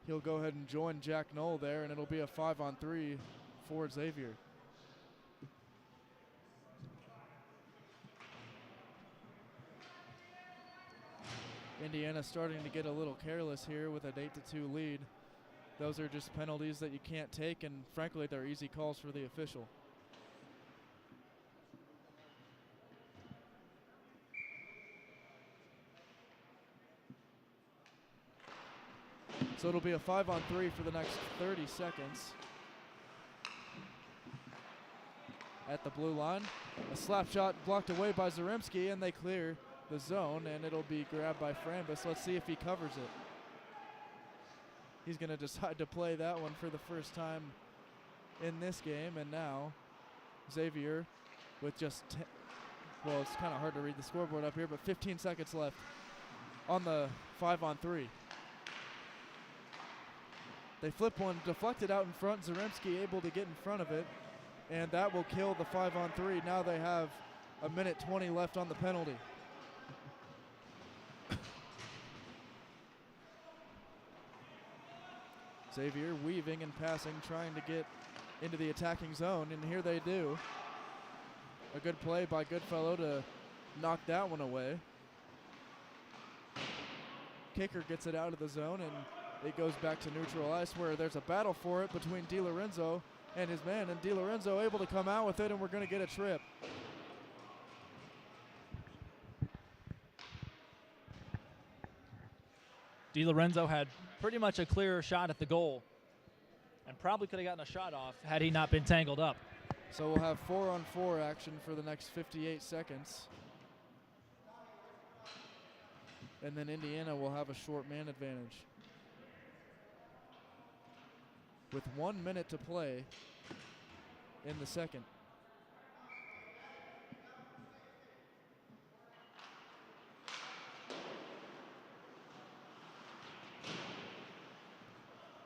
He'll go ahead and join Jack Knoll there, and it'll be a 5-on-3 for Xavier. Indiana starting to get a little careless here with an 8-2 lead. Those are just penalties that you can't take, and frankly, they're easy calls for the official. So it'll be a 5-on-3 for the next 30 seconds. At the blue line, a slap shot blocked away by Zaremski, and they clear the zone, and it'll be grabbed by Frambus. Let's see if he covers it. He's going to decide to play that one for the first time in this game, and now Xavier with just well, it's kind of hard to read the scoreboard up here, but 15 seconds left on the 5-on-3. They flip one, deflected out in front. Zaremski able to get in front of it, and that will kill the 5-on-3. Now they have a minute 20 left on the penalty. Xavier weaving and passing, trying to get into the attacking zone, and here they do. A good play by Goodfellow to knock that one away. Kicker gets it out of the zone, and it goes back to neutral ice, where there's a battle for it between DiLorenzo and his man, and DiLorenzo able to come out with it, and we're going to get a trip. DiLorenzo had pretty much a clear shot at the goal and probably could have gotten a shot off had he not been tangled up. So we'll have 4-on-4 action for the next 58 seconds. And then Indiana will have a short man advantage. With 1 minute to play in the second.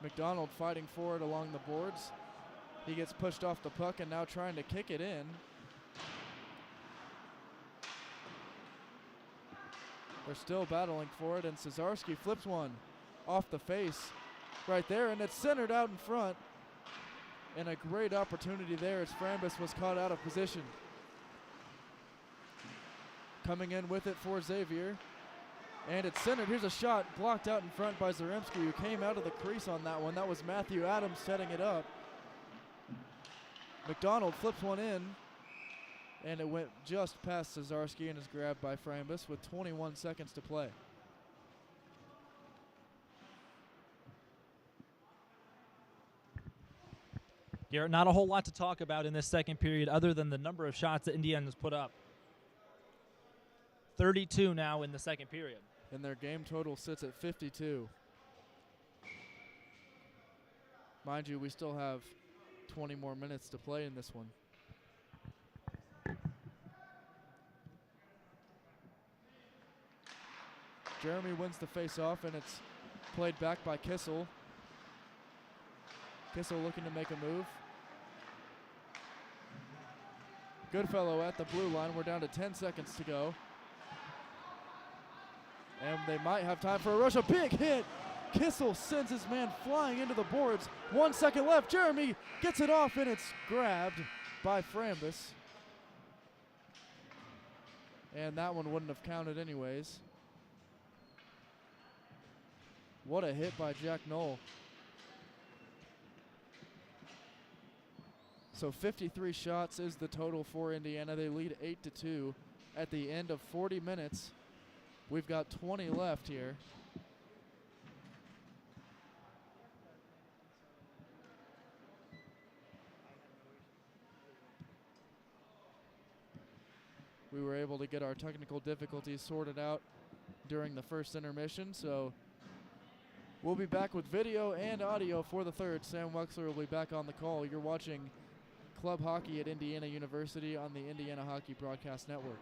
McDonald fighting for it along the boards. He gets pushed off the puck and now trying to kick it in. They're still battling for it, and Cesarski flips one off the face right there, and it's centered out in front. And a great opportunity there as Frambus was caught out of position. Coming in with it for Xavier. And it's centered. Here's a shot blocked out in front by Zaremski, who came out of the crease on that one. That was Matthew Adams setting it up. McDonald flips one in, and it went just past Cesarski and is grabbed by Frambus with 21 seconds to play. Garrett, not a whole lot to talk about in this second period other than the number of shots that Indiana's put up. 32 now in the second period. And their game total sits at 52. Mind you, we still have 20 more minutes to play in this one. Jeremy wins the face-off, and it's played back by Kissel. Kissel looking to make a move. Goodfellow at the blue line. We're down to 10 seconds to go. And they might have time for a rush. A big hit. Kissel sends his man flying into the boards. 1 second left. Jeremy gets it off, and it's grabbed by Frambus. And that one wouldn't have counted anyways. What a hit by Jack Knoll. So 53 shots is the total for Indiana. They lead 8-2 at the end of 40 minutes. We've got 20 left here. We were able to get our technical difficulties sorted out during the first intermission, so we'll be back with video and audio for the third. Sam Weixler will be back on the call. You're watching Club Hockey at Indiana University on the Indiana Hockey Broadcast Network.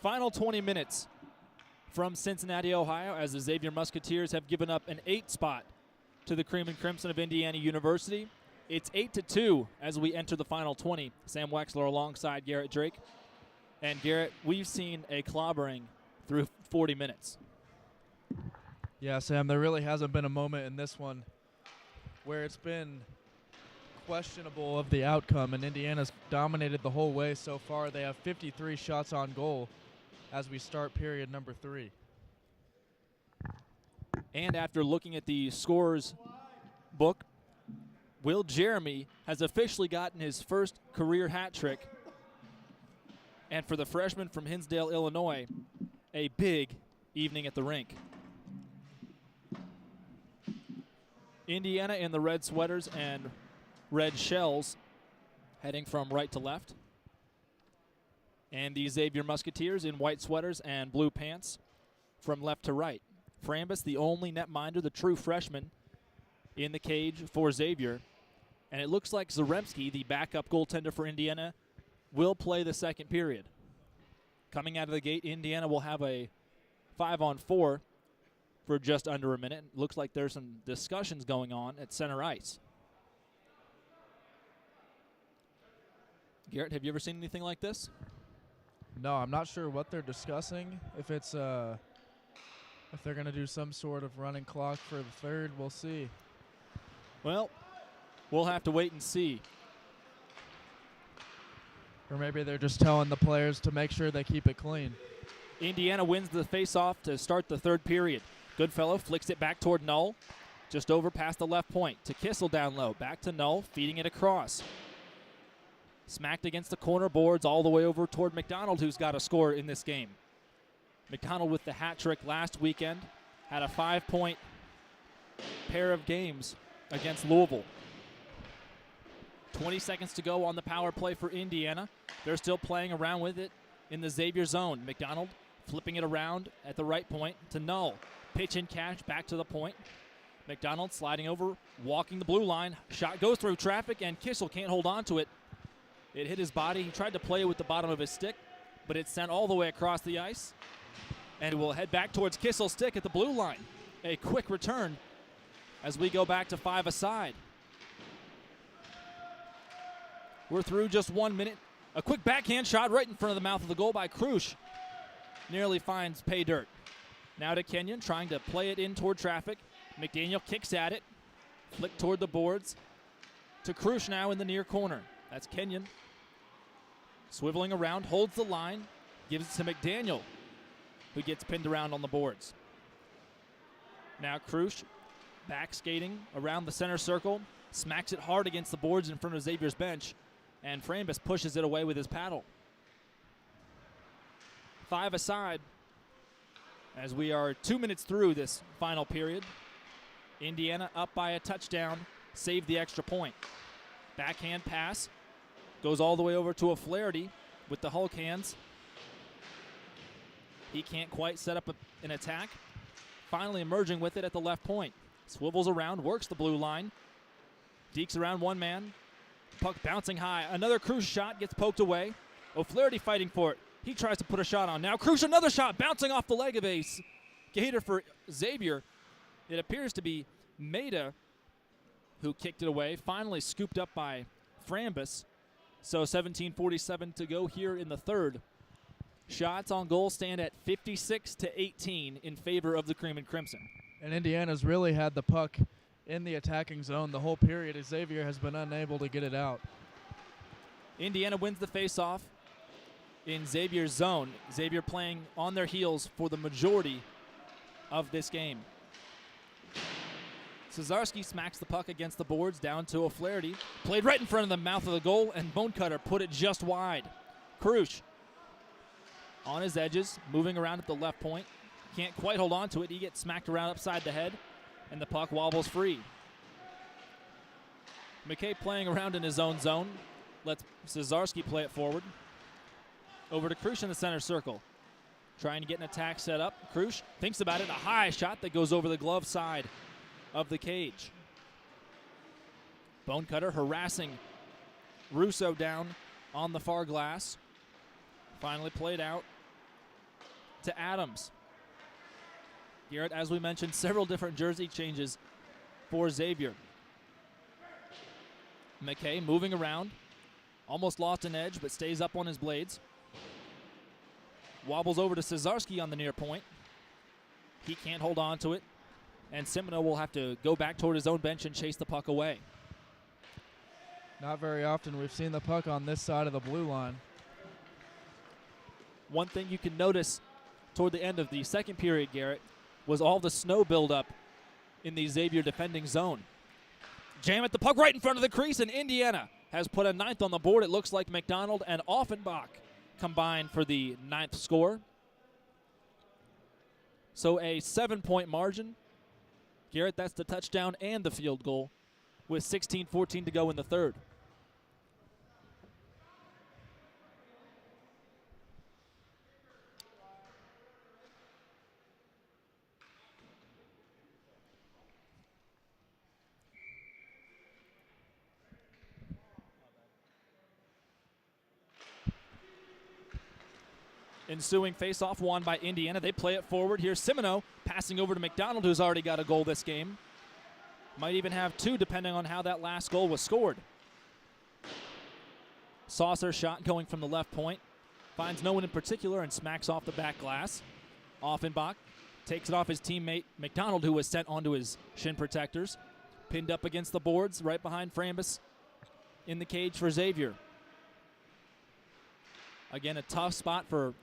Final 20 minutes from Cincinnati, Ohio, as the Xavier Musketeers have given up an 8 spot to the Cream and Crimson of Indiana University. It's 8-2 as we enter the final 20. Sam Weixler alongside Garrett Drake. And Garrett, we've seen a clobbering through 40 minutes. Yeah, Sam, there really hasn't been a moment in this one where it's been questionable of the outcome, and Indiana's dominated the whole way so far. They have 53 shots on goal as we start period number 3. And after looking at the scorers book, Will Jeremy has officially gotten his first career hat trick. And for the freshman from Hinsdale, Illinois, a big evening at the rink. Indiana in the red sweaters and red shells heading from right to left. And the Xavier Musketeers in white sweaters and blue pants from left to right. Frambus, the only netminder, the true freshman in the cage for Xavier. And it looks like Zaremski, the backup goaltender for Indiana, will play the second period. Coming out of the gate, Indiana will have a 5-on-4 for just under a minute. Looks like there's some discussions going on at center ice. Garrett, have you ever seen anything like this? No, I'm not sure what they're discussing. If it's if they're going to do some sort of running clock for the third, we'll see. Well, we'll have to wait and see. Or maybe they're just telling the players to make sure they keep it clean. Indiana wins the face-off to start the third period. Goodfellow flicks it back toward Null, just over past the left point. To Kissel down low, back to Null, feeding it across. Smacked against the corner boards all the way over toward McDonald, who's got a score in this game. McDonald with the hat trick last weekend, had a 5-point pair of games against Louisville. 20 seconds to go on the power play for Indiana. They're still playing around with it in the Xavier zone. McDonald flipping it around at the right point to Null. Pitch and catch back to the point. McDonald sliding over, walking the blue line. Shot goes through traffic, and Kissel can't hold on to it. It hit his body. He tried to play it with the bottom of his stick, but it's sent all the way across the ice. And we'll head back towards Kissel's stick at the blue line. A quick return as we go back to 5-a-side. We're through just 1 minute. A quick backhand shot right in front of the mouth of the goal by Krusch. Nearly finds pay dirt. Now to Kenyon, trying to play it in toward traffic. McDaniel kicks at it. Flick toward the boards. To Krusch now in the near corner. That's Kenyon. Swiveling around, holds the line. Gives it to McDaniel, who gets pinned around on the boards. Now Krusch back skating around the center circle. Smacks it hard against the boards in front of Xavier's bench. And Frambus pushes it away with his paddle. 5-a-side as we are 2 minutes through this final period. Indiana up by a touchdown, saved the extra point. Backhand pass goes all the way over to O'Flaherty with the Hulk hands. He can't quite set up an attack. Finally emerging with it at the left point. Swivels around, works the blue line. Dekes around one man. Puck bouncing high. Another Krusch shot gets poked away. O'Flaherty fighting for it. He tries to put a shot on. Now Krusch, another shot bouncing off the leg of a skater for Xavier. It appears to be Maida who kicked it away. Finally scooped up by Frambus. So 17:47 to go here in the third. Shots on goal stand at 56-18 in favor of the Cream and Crimson. And Indiana's really had the puck in the attacking zone the whole period as Xavier has been unable to get it out. Indiana wins the faceoff in Xavier's zone. Xavier playing on their heels for the majority of this game. Cesarski smacks the puck against the boards down to O'Flaherty. Played right in front of the mouth of the goal, and Bonecutter put it just wide. Krusch on his edges, moving around at the left point. Can't quite hold on to it. He gets smacked around upside the head, and the puck wobbles free. McKay playing around in his own zone. Lets Cesarski play it forward. Over to Krusch in the center circle. Trying to get an attack set up. Krusch thinks about it. A high shot that goes over the glove side of the cage. Bonecutter harassing Russo down on the far glass. Finally played out to Adams. Garrett, as we mentioned, several different jersey changes for Xavier. McKay moving around. Almost lost an edge, but stays up on his blades. Wobbles over to Cesarski on the near point. He can't hold on to it. And Semino will have to go back toward his own bench and chase the puck away. Not very often we've seen the puck on this side of the blue line. One thing you can notice toward the end of the second period, Garrett, was all the snow buildup in the Xavier defending zone. Jam at the puck right in front of the crease, and Indiana has put a ninth on the board. It looks like McDonald and Offenbach combined for the ninth score. So a 7-point margin. Garrett, that's the touchdown and the field goal with 16:14 to go in the third. Ensuing face-off won by Indiana. They play it forward. Here's Semino passing over to McDonald, who's already got a goal this game. Might even have two, depending on how that last goal was scored. Saucer shot going from the left point. Finds no one in particular and smacks off the back glass. Offenbach takes it off his teammate McDonald, who was sent onto his shin protectors. Pinned up against the boards right behind Frambus in the cage for Xavier. Again, a tough spot for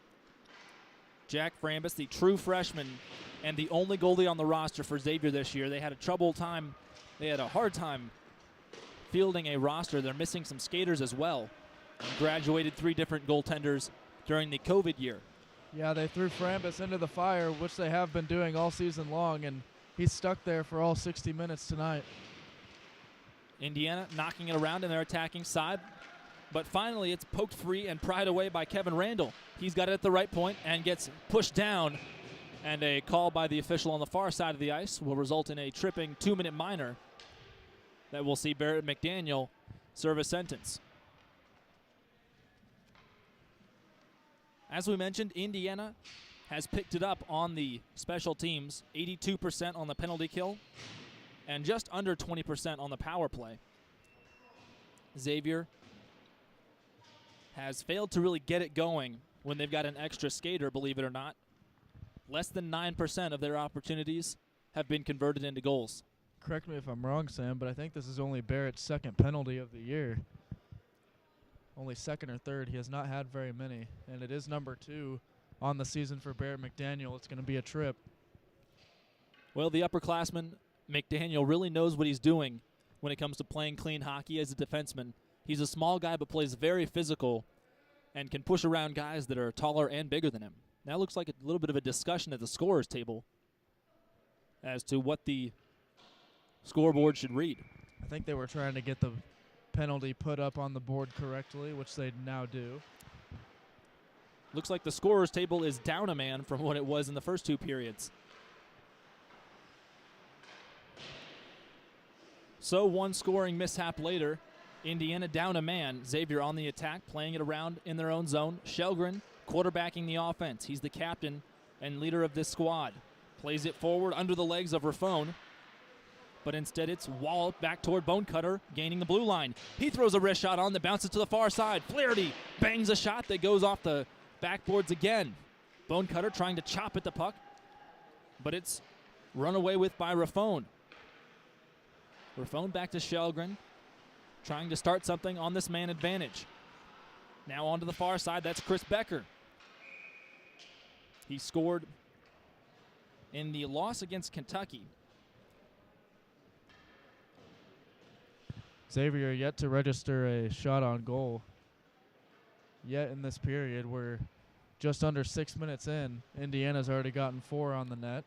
Jack Frambus, the true freshman and the only goalie on the roster for Xavier this year. They had a hard time fielding a roster. They're missing some skaters as well. And graduated 3 different goaltenders during the COVID year. Yeah, they threw Frambus into the fire, which they have been doing all season long, and he's stuck there for all 60 minutes tonight. Indiana knocking it around in their attacking side. But finally, it's poked free and pried away by Kevin Randall. He's got it at the right point and gets pushed down. And a call by the official on the far side of the ice will result in a tripping 2-minute minor that will see Barrett McDaniel serve a sentence. As we mentioned, Indiana has picked it up on the special teams, 82% on the penalty kill and just under 20% on the power play. Xavier has failed to really get it going when they've got an extra skater, believe it or not. Less than 9% of their opportunities have been converted into goals. Correct me if I'm wrong, Sam, but I think this is only Barrett's second penalty of the year. Only second or third. He has not had very many, and it is number 2 on the season for Barrett McDaniel. It's going to be a trip. Well, the upperclassman, McDaniel, really knows what he's doing when it comes to playing clean hockey as a defenseman. He's a small guy but plays very physical and can push around guys that are taller and bigger than him. Now looks like a little bit of a discussion at the scorer's table as to what the scoreboard should read. I think they were trying to get the penalty put up on the board correctly, which they now do. Looks like the scorer's table is down a man from what it was in the first 2 periods. So one scoring mishap later, Indiana down a man. Xavier on the attack, playing it around in their own zone. Shelgren quarterbacking the offense. He's the captain and leader of this squad. Plays it forward under the legs of Raffone, but instead it's walloped back toward Bonecutter, gaining the blue line. He throws a wrist shot on that bounces to the far side. Flaherty bangs a shot that goes off the backboards again. Bonecutter trying to chop at the puck, but it's run away with by Raffone. Raffone back to Shelgren, trying to start something on this man advantage. Now onto the far side, that's Chris Becker. He scored in the loss against Kentucky. Xavier yet to register a shot on goal. Yet in this period, we're just under 6 minutes in. Indiana's already gotten 4 on the net.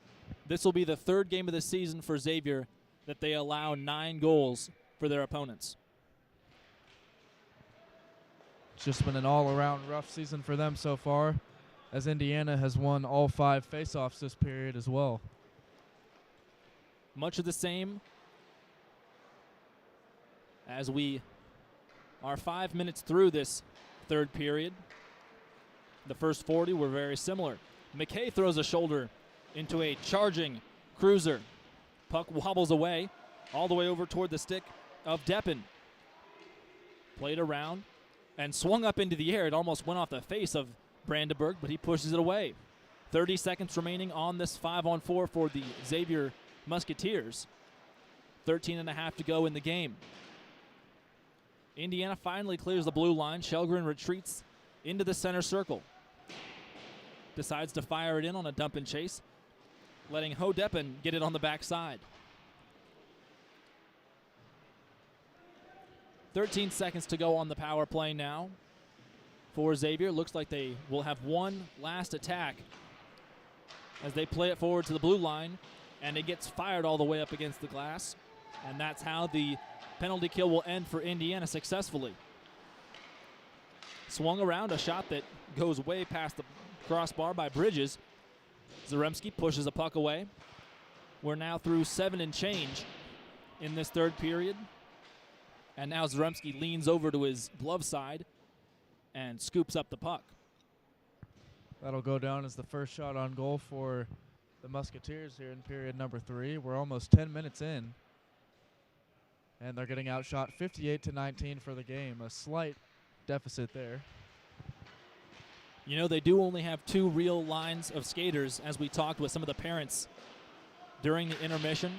This will be the 3rd game of the season for Xavier that they allow 9 goals for their opponents. It's just been an all-around rough season for them so far, as Indiana has won all 5 faceoffs this period as well. Much of the same as we are 5 minutes through this 3rd period. The first 40 were very similar. McKay throws a shoulder into a charging Cruiser. Puck wobbles away, all the way over toward the stick of Deppen. Played around and swung up into the air. It almost went off the face of Brandenburg, but he pushes it away. 30 seconds remaining on this 5-on-4 for the Xavier Musketeers. 13.5 to go in the game. Indiana finally clears the blue line. Shelgren retreats into the center circle. Decides to fire it in on a dump and chase, letting Ho Deppen get it on the backside. 13 seconds to go on the power play now for Xavier. Looks like they will have one last attack as they play it forward to the blue line, and it gets fired all the way up against the glass. And that's how the penalty kill will end for Indiana successfully. Swung around, a shot that goes way past the crossbar by Bridges. Zaremski pushes a puck away. We're now through 7 and change in this third period. And now Zaremski leans over to his glove side and scoops up the puck. That'll go down as the first shot on goal for the Musketeers here in period number 3. We're almost 10 minutes in. And they're getting outshot 58-19 for the game. A slight deficit there. You know, they do only have 2 real lines of skaters, as we talked with some of the parents during the intermission.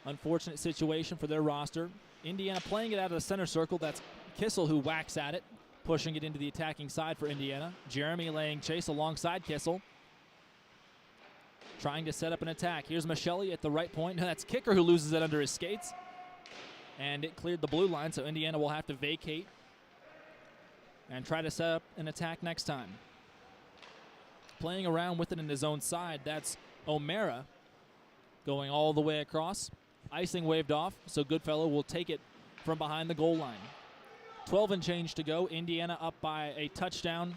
Unfortunate situation for their roster. Indiana playing it out of the center circle. That's Kissel who whacks at it, pushing it into the attacking side for Indiana. Jeremy laying chase alongside Kissel, trying to set up an attack. Here's Michelli at the right point. That's Kicker who loses it under his skates. And it cleared the blue line, so Indiana will have to vacate and try to set up an attack next time. Playing around with it in his own side, that's O'Mara going all the way across. Icing waved off, so Goodfellow will take it from behind the goal line. 12 and change to go. Indiana up by a touchdown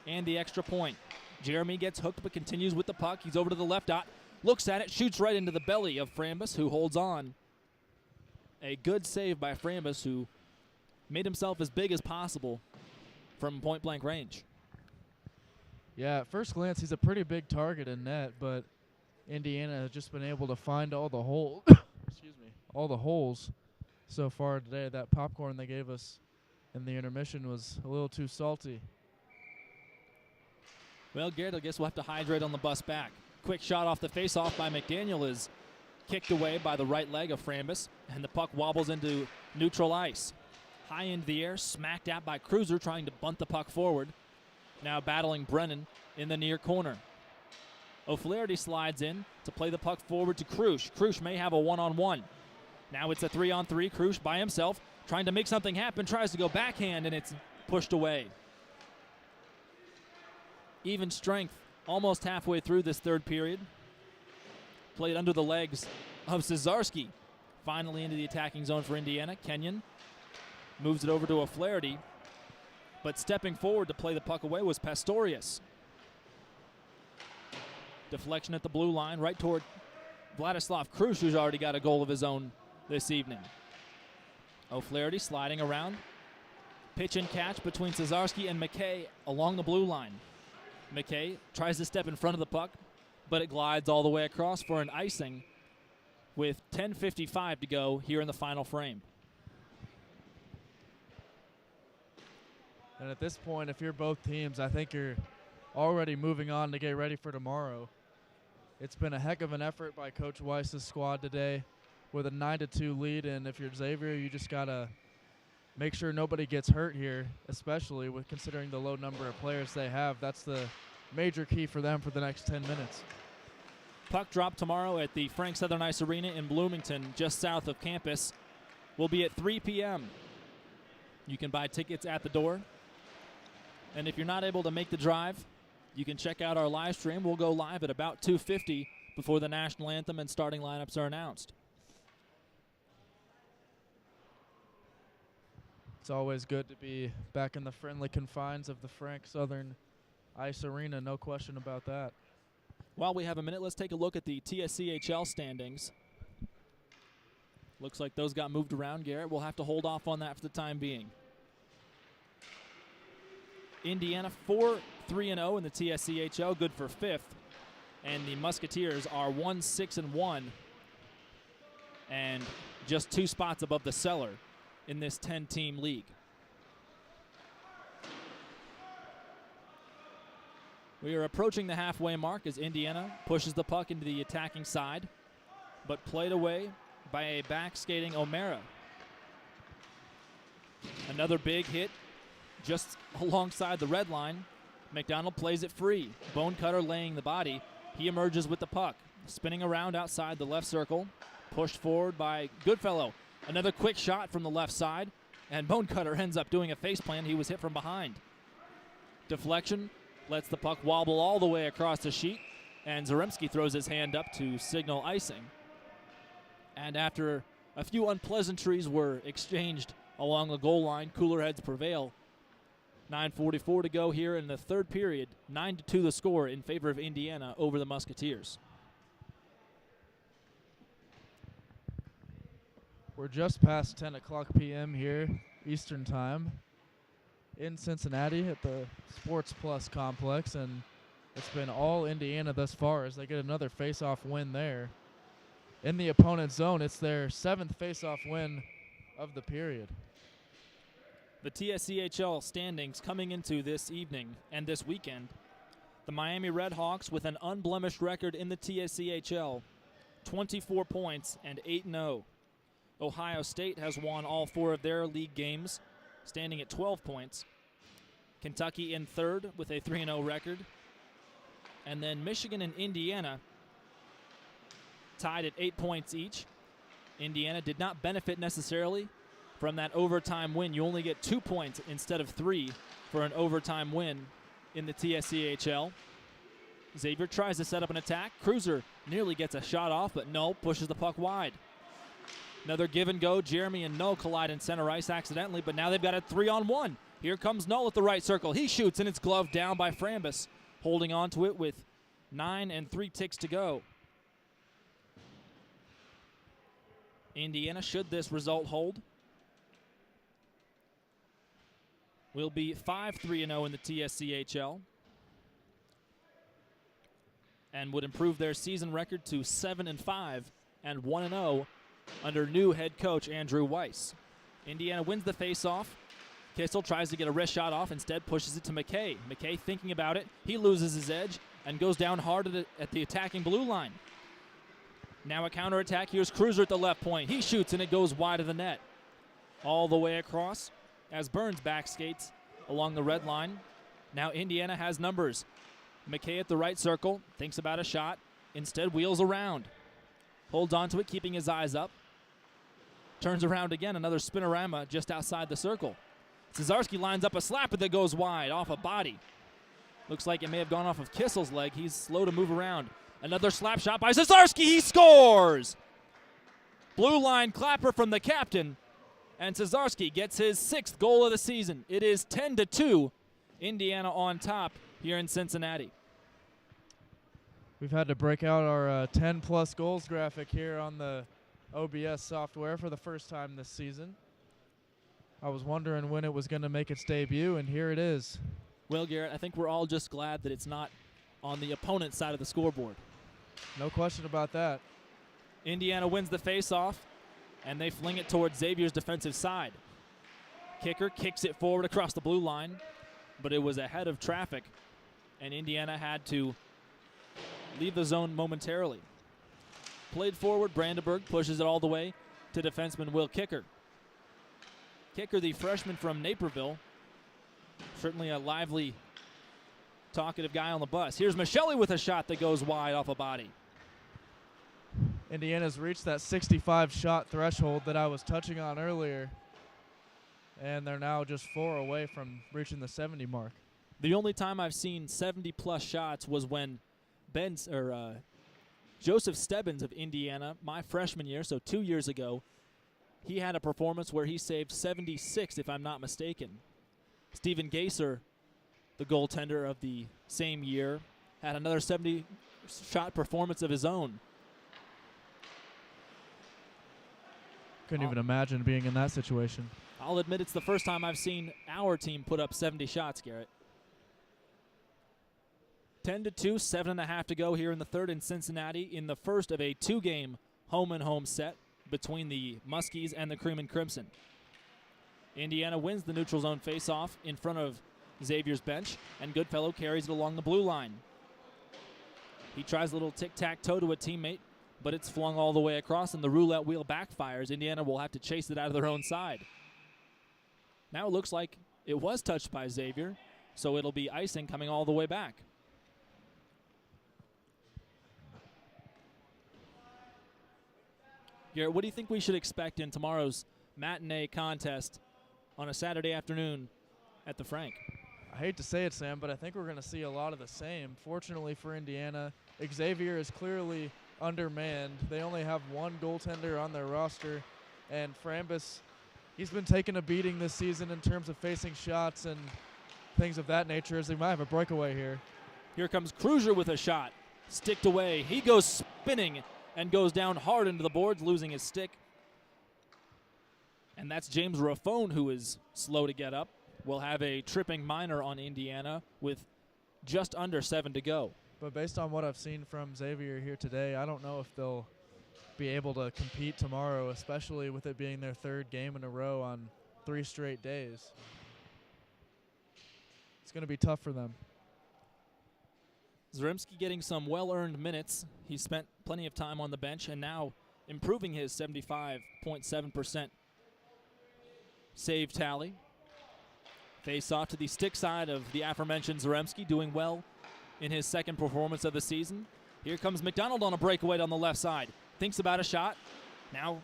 and the extra point. Jeremy gets hooked but continues with the puck. He's over to the left dot, looks at it, shoots right into the belly of Frambus, who holds on. A good save by Frambus, who made himself as big as possible from point-blank range. Yeah, at first glance, he's a pretty big target in net, but Indiana has just been able to find all the holes. Excuse me, all the holes so far today. That popcorn they gave us in the intermission was a little too salty. Well, Garrett, I guess we'll have to hydrate on the bus back. Quick shot off the face-off by McDaniel is kicked away by the right leg of Frambus, and the puck wobbles into neutral ice. High into the air, smacked out by Cruiser, trying to bunt the puck forward. Now battling Brennan in the near corner. O'Flaherty slides in to play the puck forward to Krush. Krush may have a one-on-one. Now it's a 3-on-3. Krush by himself, trying to make something happen, tries to go backhand, and it's pushed away. Even strength almost halfway through this third period. Played under the legs of Cesarski. Finally into the attacking zone for Indiana. Kenyon moves it over to O'Flaherty, but stepping forward to play the puck away was Pastorius. Deflection at the blue line, right toward Vladislav Krush, who's already got a goal of his own this evening. O'Flaherty sliding around. Pitch and catch between Cesarski and McKay along the blue line. McKay tries to step in front of the puck, but it glides all the way across for an icing with 10:55 to go here in the final frame. And at this point, if you're both teams, I think you're already moving on to get ready for tomorrow. It's been a heck of an effort by Coach Weiss's squad today with a 9-2 lead, and if you're Xavier, you just got to make sure nobody gets hurt here, especially with considering the low number of players they have. That's the major key for them for the next 10 minutes. Puck drop tomorrow at the Frank Southern Ice Arena in Bloomington, just south of campus. Will be at 3 p.m. You can buy tickets at the door. And if you're not able to make the drive, you can check out our live stream. We'll go live at about 2:50 before the national anthem and starting lineups are announced. It's always good to be back in the friendly confines of the Frank Southern Ice Arena, no question about that. While we have a minute, let's take a look at the TSCHL standings. Looks like those got moved around, Garrett. We'll have to hold off on that for the time being. Indiana 4 3-0 in the TSCHL, good for 5th. And the Musketeers are 1-6-1 and just 2 spots above the cellar in this 10-team league. We are approaching the halfway mark as Indiana pushes the puck into the attacking side, but played away by a back-skating O'Mara. Another big hit just alongside the red line. McDonald plays it free. Bonecutter laying the body. He emerges with the puck, spinning around outside the left circle, pushed forward by Goodfellow. Another quick shot from the left side, and Bonecutter ends up doing a faceplant. He was hit from behind. Deflection lets the puck wobble all the way across the sheet, and Zaremski throws his hand up to signal icing. And after a few unpleasantries were exchanged along the goal line, cooler heads prevail. 9:44 to go here in the third period. 9-2 the score in favor of Indiana over the Musketeers. We're just past 10 o'clock p.m. here, Eastern Time, in Cincinnati at the SportsPlus complex, and it's been all Indiana thus far as they get another face-off win there. In the opponent's zone, it's their 7th face-off win of the period. The TSCHL standings coming into this evening and this weekend. The Miami Redhawks with an unblemished record in the TSCHL, 24 points and 8-0. Ohio State has won all 4 of their league games, standing at 12 points. Kentucky in third with a 3-0 record. And then Michigan and Indiana tied at 8 points each. Indiana did not benefit necessarily from that overtime win. You only get 2 points instead of 3 for an overtime win in the TSCHL. Xavier tries to set up an attack. Cruiser nearly gets a shot off, but no, pushes the puck wide. Another give and go. Jeremy and Null collide in center ice accidentally, but now they've got a 3-on-1. Here comes Null at the right circle. He shoots, and it's gloved down by Frambus, holding on to it with 9 and 3 ticks to go. Indiana, should this result hold, will be 5-3-0 in the TSCHL and would improve their season record to 7-5 and 1-0 under new head coach Andrew Weiss. Indiana wins the faceoff. Kissel tries to get a wrist shot off, instead pushes it to McKay. McKay thinking about it. He loses his edge and goes down hard at the attacking blue line. Now a counterattack. Here's Cruiser at the left point. He shoots, and it goes wide of the net. All the way across as Burns back skates along the red line. Now Indiana has numbers. McKay at the right circle, thinks about a shot, instead wheels around. Holds on to it, keeping his eyes up. Turns around again, another spinorama just outside the circle. Cesarski lines up a slapper that goes wide off a body. Looks like it may have gone off of Kissel's leg. He's slow to move around. Another slap shot by Cesarski. He scores! Blue line clapper from the captain. And Cesarski gets his 6th goal of the season. It is 10-2. Indiana on top here in Cincinnati. We've had to break out our 10-plus goals graphic here on the OBS software for the first time this season. I was wondering when it was going to make its debut, and here it is. Well, Garrett, I think we're all just glad that it's not on the opponent's side of the scoreboard. No question about that. Indiana wins the faceoff, and they fling it towards Xavier's defensive side. Kicker kicks it forward across the blue line, but it was ahead of traffic, and Indiana had to leave the zone momentarily. Played forward, Brandenburg pushes it all the way to defenseman Will Kicker. Kicker, the freshman from Naperville, certainly a lively, talkative guy on the bus. Here's Michelli with a shot that goes wide off a body. Indiana's reached that 65 shot threshold that I was touching on earlier, and they're now just 4 away from reaching the 70 mark. The only time I've seen 70-plus shots was when Joseph Stebbins of Indiana, my freshman year, so 2 years ago, he had a performance where he saved 76, if I'm not mistaken. Stephen Gaser, the goaltender of the same year, had another 70-shot performance of his own. Couldn't even imagine being in that situation. I'll admit it's the first time I've seen our team put up 70 shots, Garrett. 10-2, 7.5 to go here in the third in Cincinnati in the first of a 2-game home-and-home set between the Muskies and the Cream and Crimson. Indiana wins the neutral zone faceoff in front of Xavier's bench, and Goodfellow carries it along the blue line. He tries a little tic-tac-toe to a teammate, but it's flung all the way across, and the roulette wheel backfires. Indiana will have to chase it out of their own side. Now it looks like it was touched by Xavier, so it'll be icing coming all the way back. Garrett, what do you think we should expect in tomorrow's matinee contest on a Saturday afternoon at the Frank? I hate to say it, Sam, but I think we're going to see a lot of the same. Fortunately for Indiana, Xavier is clearly undermanned. They only have one goaltender on their roster, and Frambus, he's been taking a beating this season in terms of facing shots and things of that nature, as they might have a breakaway here. Here comes Kruger with a shot. Sticked away. He goes spinning and goes down hard into the boards, losing his stick. And that's James Raffone, who is slow to get up. We'll have a tripping minor on Indiana with just under 7 to go. But based on what I've seen from Xavier here today, I don't know if they'll be able to compete tomorrow, especially with it being their third game in a row on 3 straight days. It's going to be tough for them. Zaremski getting some well-earned minutes. He spent plenty of time on the bench and now improving his 75.7% save tally. Face off to the stick side of the aforementioned Zaremski, doing well in his second performance of the season. Here comes McDonald on a breakaway on the left side. Thinks about a shot. Now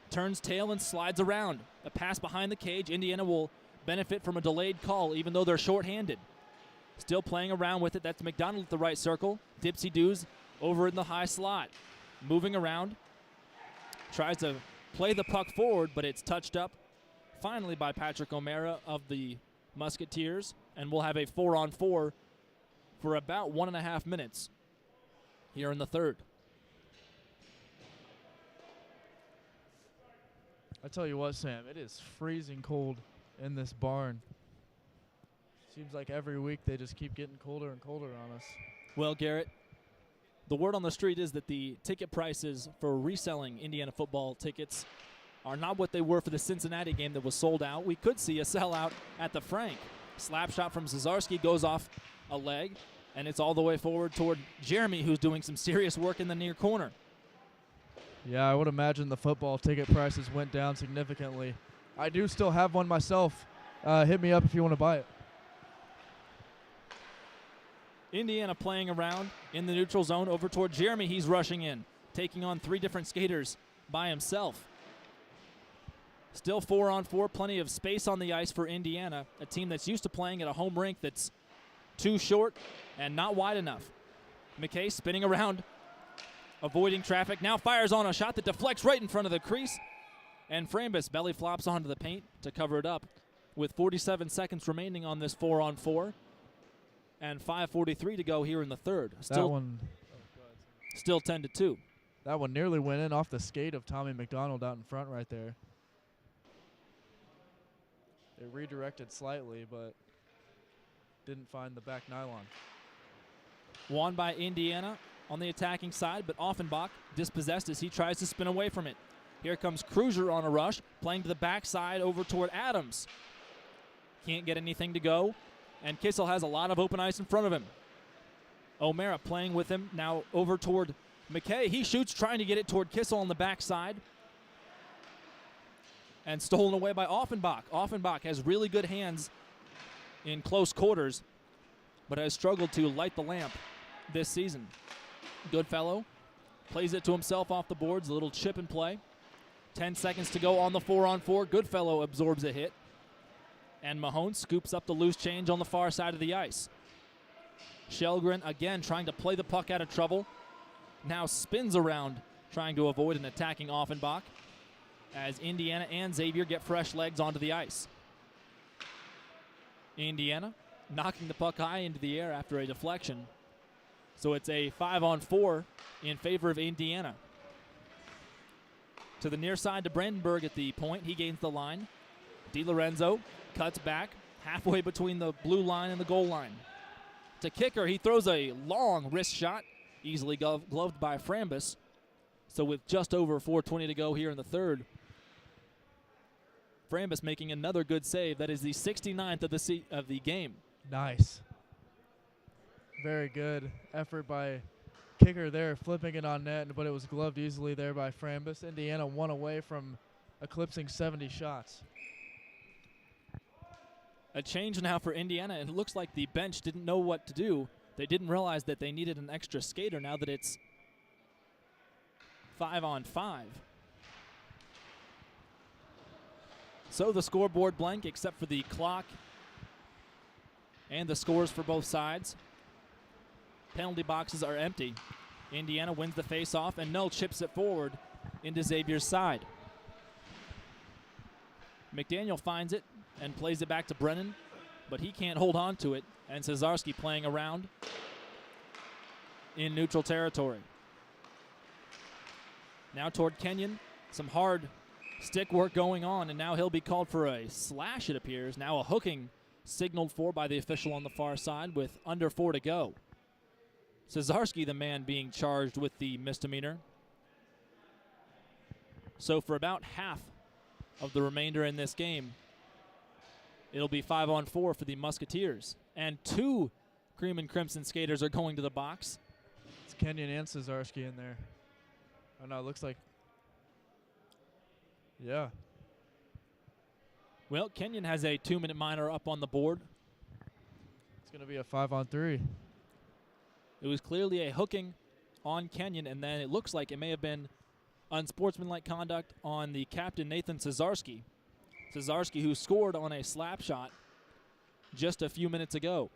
turns tail and slides around. A pass behind the cage. Indiana will benefit from a delayed call, even though they're shorthanded. Still playing around with it. That's McDonald at the right circle. Dipsy-doos over in the high slot. Moving around. Tries to play the puck forward, but it's touched up finally by Patrick O'Mara of the Musketeers. And we'll have a 4-on-4 for about 1.5 minutes here in the third. I tell you what, Sam, it is freezing cold in this barn. Seems like every week they just keep getting colder and colder on us. Well, Garrett, the word on the street is that the ticket prices for reselling Indiana football tickets are not what they were for the Cincinnati game that was sold out. We could see a sellout at the Frank. Slap shot from Cesarski goes off a leg, and it's all the way forward toward Jeremy, who's doing some serious work in the near corner. Yeah, I would imagine the football ticket prices went down significantly. I do still have one myself. Hit me up if you want to buy it. Indiana playing around in the neutral zone over toward Jeremy. He's rushing in, taking on 3 different skaters by himself. Still 4-on-4, plenty of space on the ice for Indiana, a team that's used to playing at a home rink that's too short and not wide enough. McKay spinning around, avoiding traffic, now fires on a shot that deflects right in front of the crease, and Frambus belly flops onto the paint to cover it up with 47 seconds remaining on this 4-on-4 and 5:43 to go here in the third. Still 10-2. That one nearly went in off the skate of Tommy McDonald out in front right there. It redirected slightly, but didn't find the back nylon. Won by Indiana on the attacking side, but Offenbach dispossessed as he tries to spin away from it. Here comes Kruger on a rush, playing to the backside over toward Adams. Can't get anything to go, and Kissel has a lot of open ice in front of him. O'Mara playing with him, now over toward McKay. He shoots, trying to get it toward Kissel on the backside, and stolen away by Offenbach. Offenbach has really good hands in close quarters, but has struggled to light the lamp this season. Goodfellow plays it to himself off the boards, a little chip and play. 10 seconds to go on the 4-on-4. Goodfellow absorbs a hit, and Mahone scoops up the loose change on the far side of the ice. Shelgren again trying to play the puck out of trouble. Now spins around, trying to avoid an attacking Offenbach as Indiana and Xavier get fresh legs onto the ice. Indiana knocking the puck high into the air after a deflection. So it's a 5-on-4 in favor of Indiana. To the near side to Brandenburg at the point. He gains the line. DiLorenzo cuts back halfway between the blue line and the goal line. to Kicker. He throws a long wrist shot, easily gloved by Frambus. So with just over 4:20 to go here in the third, Frambus making another good save. That is the 69th of the game. Nice. Very good effort by Kicker there, flipping it on net, but it was gloved easily there by Frambus. Indiana 1 away from eclipsing 70 shots. A change now for Indiana, and it looks like the bench didn't know what to do. They didn't realize that they needed an extra skater now that it's 5-on-5. So the scoreboard blank except for the clock and the scores for both sides. Penalty boxes are empty. Indiana wins the face-off, and Null chips it forward into Xavier's side. McDaniel finds it and plays it back to Brennan, but he can't hold on to it, and Cesarski playing around in neutral territory. Now toward Kenyon, some hard stick work going on, and now he'll be called for a slash, it appears. Now a hooking signaled for by the official on the far side with under 4 to go. Cesarski, the man being charged with the misdemeanor. So for about half of the remainder in this game, it'll be 5-on-4 for the Musketeers. And 2 Cream and Crimson skaters are going to the box. It's Kenyon and Cesarski in there. Oh, no, it looks like. Yeah. Well, Kenyon has a 2-minute minor up on the board. It's going to be a 5-on-3. It was clearly a hooking on Kenyon, and then it looks like it may have been unsportsmanlike conduct on the captain, Nathan Cesarski. Cesarski, who scored on a slap shot just a few minutes ago.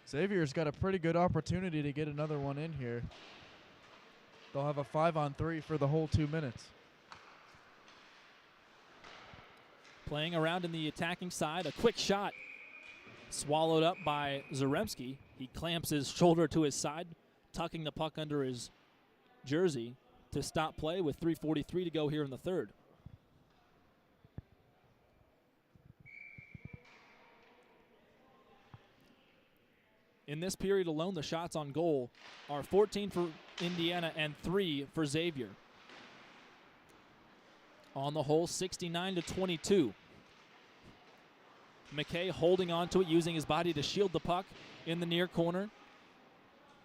Xavier's got a pretty good opportunity to get another one in here. They'll have a 5-on-3 for the whole 2 minutes. Playing around in the attacking side, a quick shot swallowed up by Zaremski. He clamps his shoulder to his side, tucking the puck under his jersey to stop play with 3:43 to go here in the third. In this period alone, the shots on goal are 14 for Indiana and 3 for Xavier. On the whole, 69-22. McKay holding on to it, using his body to shield the puck in the near corner.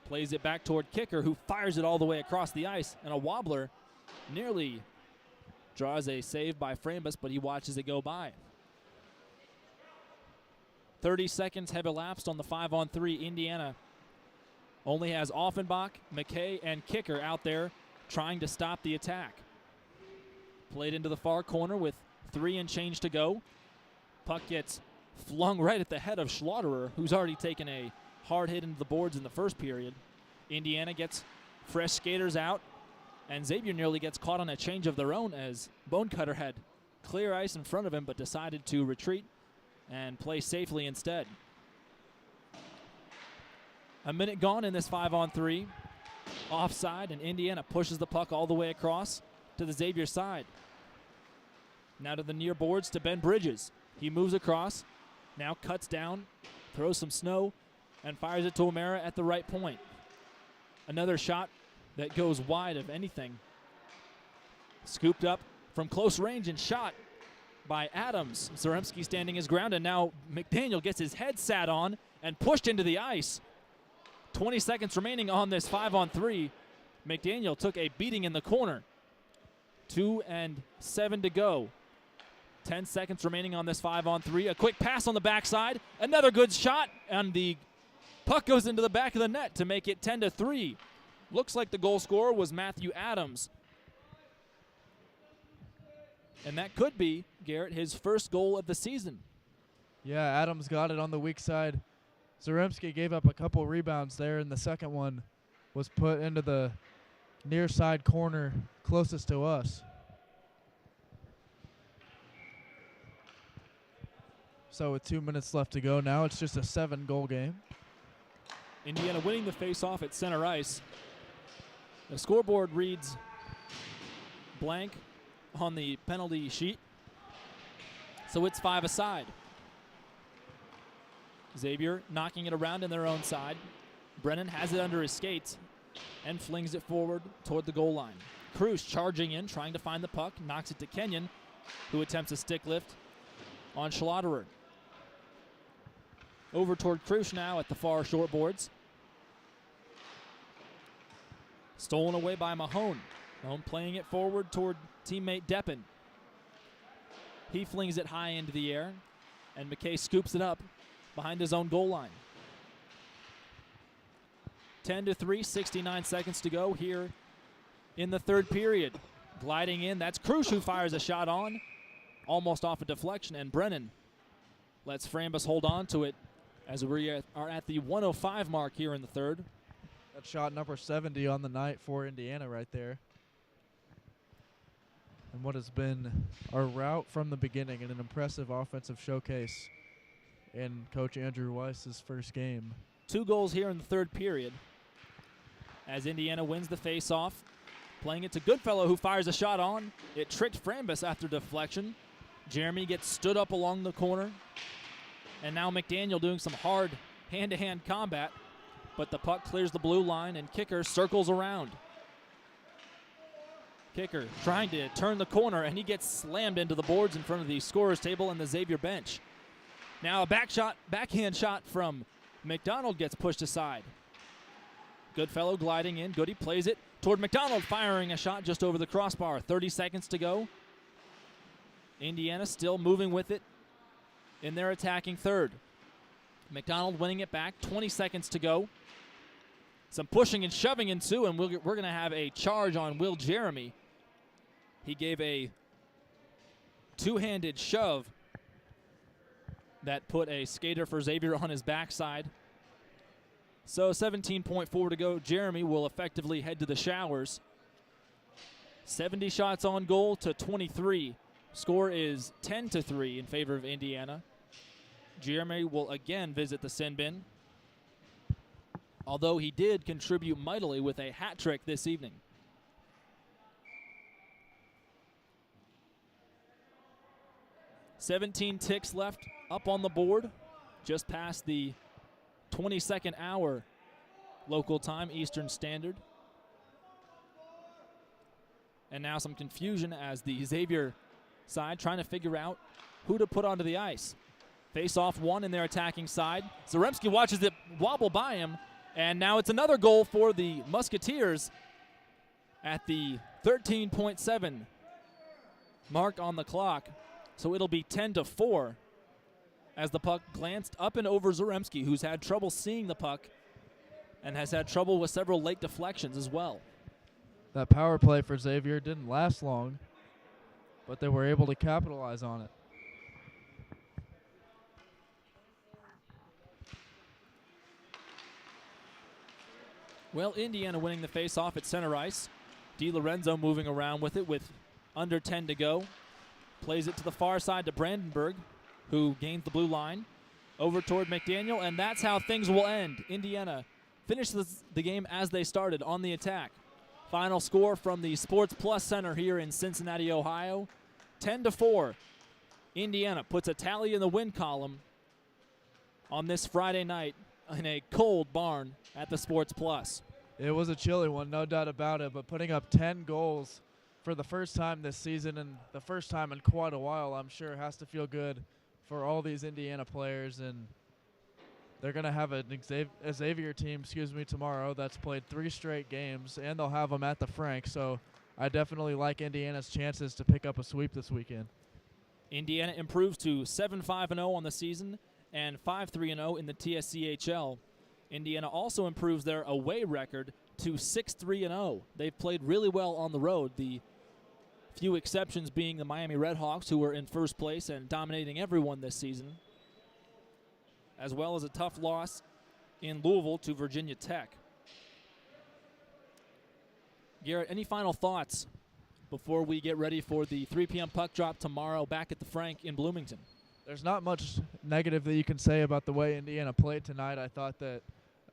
Plays it back toward Kicker, who fires it all the way across the ice. And a wobbler nearly draws a save by Frambus, but he watches it go by. 30 seconds have elapsed on the 5-on-3. Indiana only has Offenbach, McKay, and Kicker out there trying to stop the attack. Played into the far corner with 3 and change to go. Puck gets flung right at the head of Schlotterer, who's already taken a hard hit into the boards in the first period. Indiana gets fresh skaters out, and Xavier nearly gets caught on a change of their own as Bonecutter had clear ice in front of him but decided to retreat and play safely instead. A minute gone in this 5-on-3. Offside, and Indiana pushes the puck all the way across to the Xavier side. Now to the near boards to Ben Bridges. He moves across, now cuts down, throws some snow, and fires it to O'Mara at the right point. Another shot that goes wide of anything. Scooped up from close range and shot by Adams. Zaremski standing his ground, and now McDaniel gets his head sat on and pushed into the ice. 20 seconds remaining on this 5-on-3. McDaniel took a beating in the corner. 2 and 7 to go. 10 seconds remaining on this 5-on-3. A quick pass on the backside. Another good shot, and the puck goes into the back of the net to make it 10-3. Looks like the goal scorer was Matthew Adams. And that could be, Garrett, his first goal of the season. Yeah, Adams got it on the weak side. Zaremski gave up a couple rebounds there, and the second one was put into the near side corner closest to us. So with 2 minutes left to go now, it's just a 7-goal game. Indiana winning the face-off at center ice. The scoreboard reads blank on the penalty sheet. So it's 5 aside. Xavier knocking it around in their own side. Brennan has it under his skates and flings it forward toward the goal line. Cruz charging in, trying to find the puck, knocks it to Kenyon, who attempts a stick lift on Schlotterer. Over toward Cruz now at the far short boards. Stolen away by Mahone. Mahone playing it forward toward teammate Deppen. He flings it high into the air, and McKay scoops it up behind his own goal line. 10-3, 69 seconds to go here in the third period. Gliding in, that's Cruz who fires a shot on, almost off a deflection, and Brennan lets Frambus hold on to it as we are at the 1:05 mark here in the third. That shot number 70 on the night for Indiana right there. And what has been our route from the beginning and an impressive offensive showcase in Coach Andrew Weiss's first game. 2 goals here in the third period as Indiana wins the face-off. Playing it to Goodfellow, who fires a shot on. It tricked Frambus after deflection. Jeremy gets stood up along the corner. And now McDaniel doing some hard hand-to-hand combat. But the puck clears the blue line, and Kicker circles around. Kicker trying to turn the corner, and he gets slammed into the boards in front of the scorer's table and the Xavier bench. Now a backhand shot from McDonald gets pushed aside. Goodfellow gliding in. Goody plays it toward McDonald, firing a shot just over the crossbar. 30 seconds to go. Indiana still moving with it in their attacking third. McDonald winning it back. 20 seconds to go. Some pushing and shoving ensue, and we're going to have a charge on Will Jeremy. He gave a two-handed shove that put a skater for Xavier on his backside. So 17.4 to go. Jeremy will effectively head to the showers. 70 shots on goal to 23. Score is 10-3 in favor of Indiana. Jeremy will again visit the sin bin, although he did contribute mightily with a hat trick this evening. "17 ticks left up on the board, just past the 22nd hour local time, Eastern Standard. And now some confusion as the Xavier side trying to figure out who to put onto the ice. Face-off one in their attacking side. Zaremski watches it wobble by him, and now it's another goal for the Musketeers at the 13.7 mark on the clock. So it'll be 10-4 as the puck glanced up and over Zaremski, who's had trouble seeing the puck and has had trouble with several late deflections as well. That power play for Xavier didn't last long, but they were able to capitalize on it. Well, Indiana winning the face-off at center ice. DiLorenzo moving around with it with under 10 to go. Plays it to the far side to Brandenburg, who gains the blue line. Over toward McDaniel, and that's how things will end. Indiana finishes the game as they started, on the attack. Final score from the SportsPlus Center here in Cincinnati, Ohio. 10-4. Indiana puts a tally in the win column on this Friday night in a cold barn at the SportsPlus. It was a chilly one, no doubt about it, but putting up 10 goals for the first time this season and the first time in quite a while, I'm sure has to feel good for all these Indiana players. And they're going to have a Xavier team, tomorrow that's played 3 straight games, and they'll have them at the Frank. So I definitely like Indiana's chances to pick up a sweep this weekend. Indiana improves to 7-5-0 on the season and 5-3-0 in the TSCHL. Indiana also improves their away record to 6-3-0. They've played really well on the road, the few exceptions being the Miami Redhawks, who were in first place and dominating everyone this season, as well as a tough loss in Louisville to Virginia Tech. Garrett, any final thoughts before we get ready for the 3 p.m. puck drop tomorrow back at the Frank in Bloomington? There's not much negative that you can say about the way Indiana played tonight. I thought that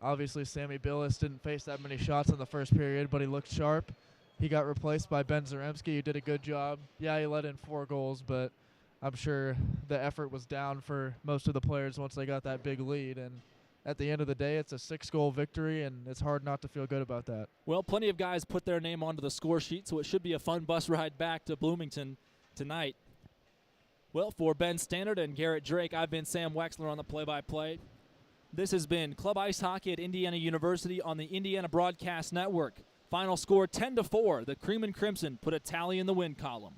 obviously Sammy Billis didn't face that many shots in the first period, but he looked sharp. He got replaced by Ben Zaremski, who did a good job. Yeah, he let in 4 goals, but I'm sure the effort was down for most of the players once they got that big lead. And at the end of the day, it's a 6-goal victory, and it's hard not to feel good about that. Well, plenty of guys put their name onto the score sheet, so it should be a fun bus ride back to Bloomington tonight. Well, for Ben Stannard and Garrett Drake, I've been Sam Weixler on the play-by-play. This has been Club Ice Hockey at Indiana University on the Indiana Broadcast Network. Final score 10-4. The Cream and Crimson put a tally in the win column.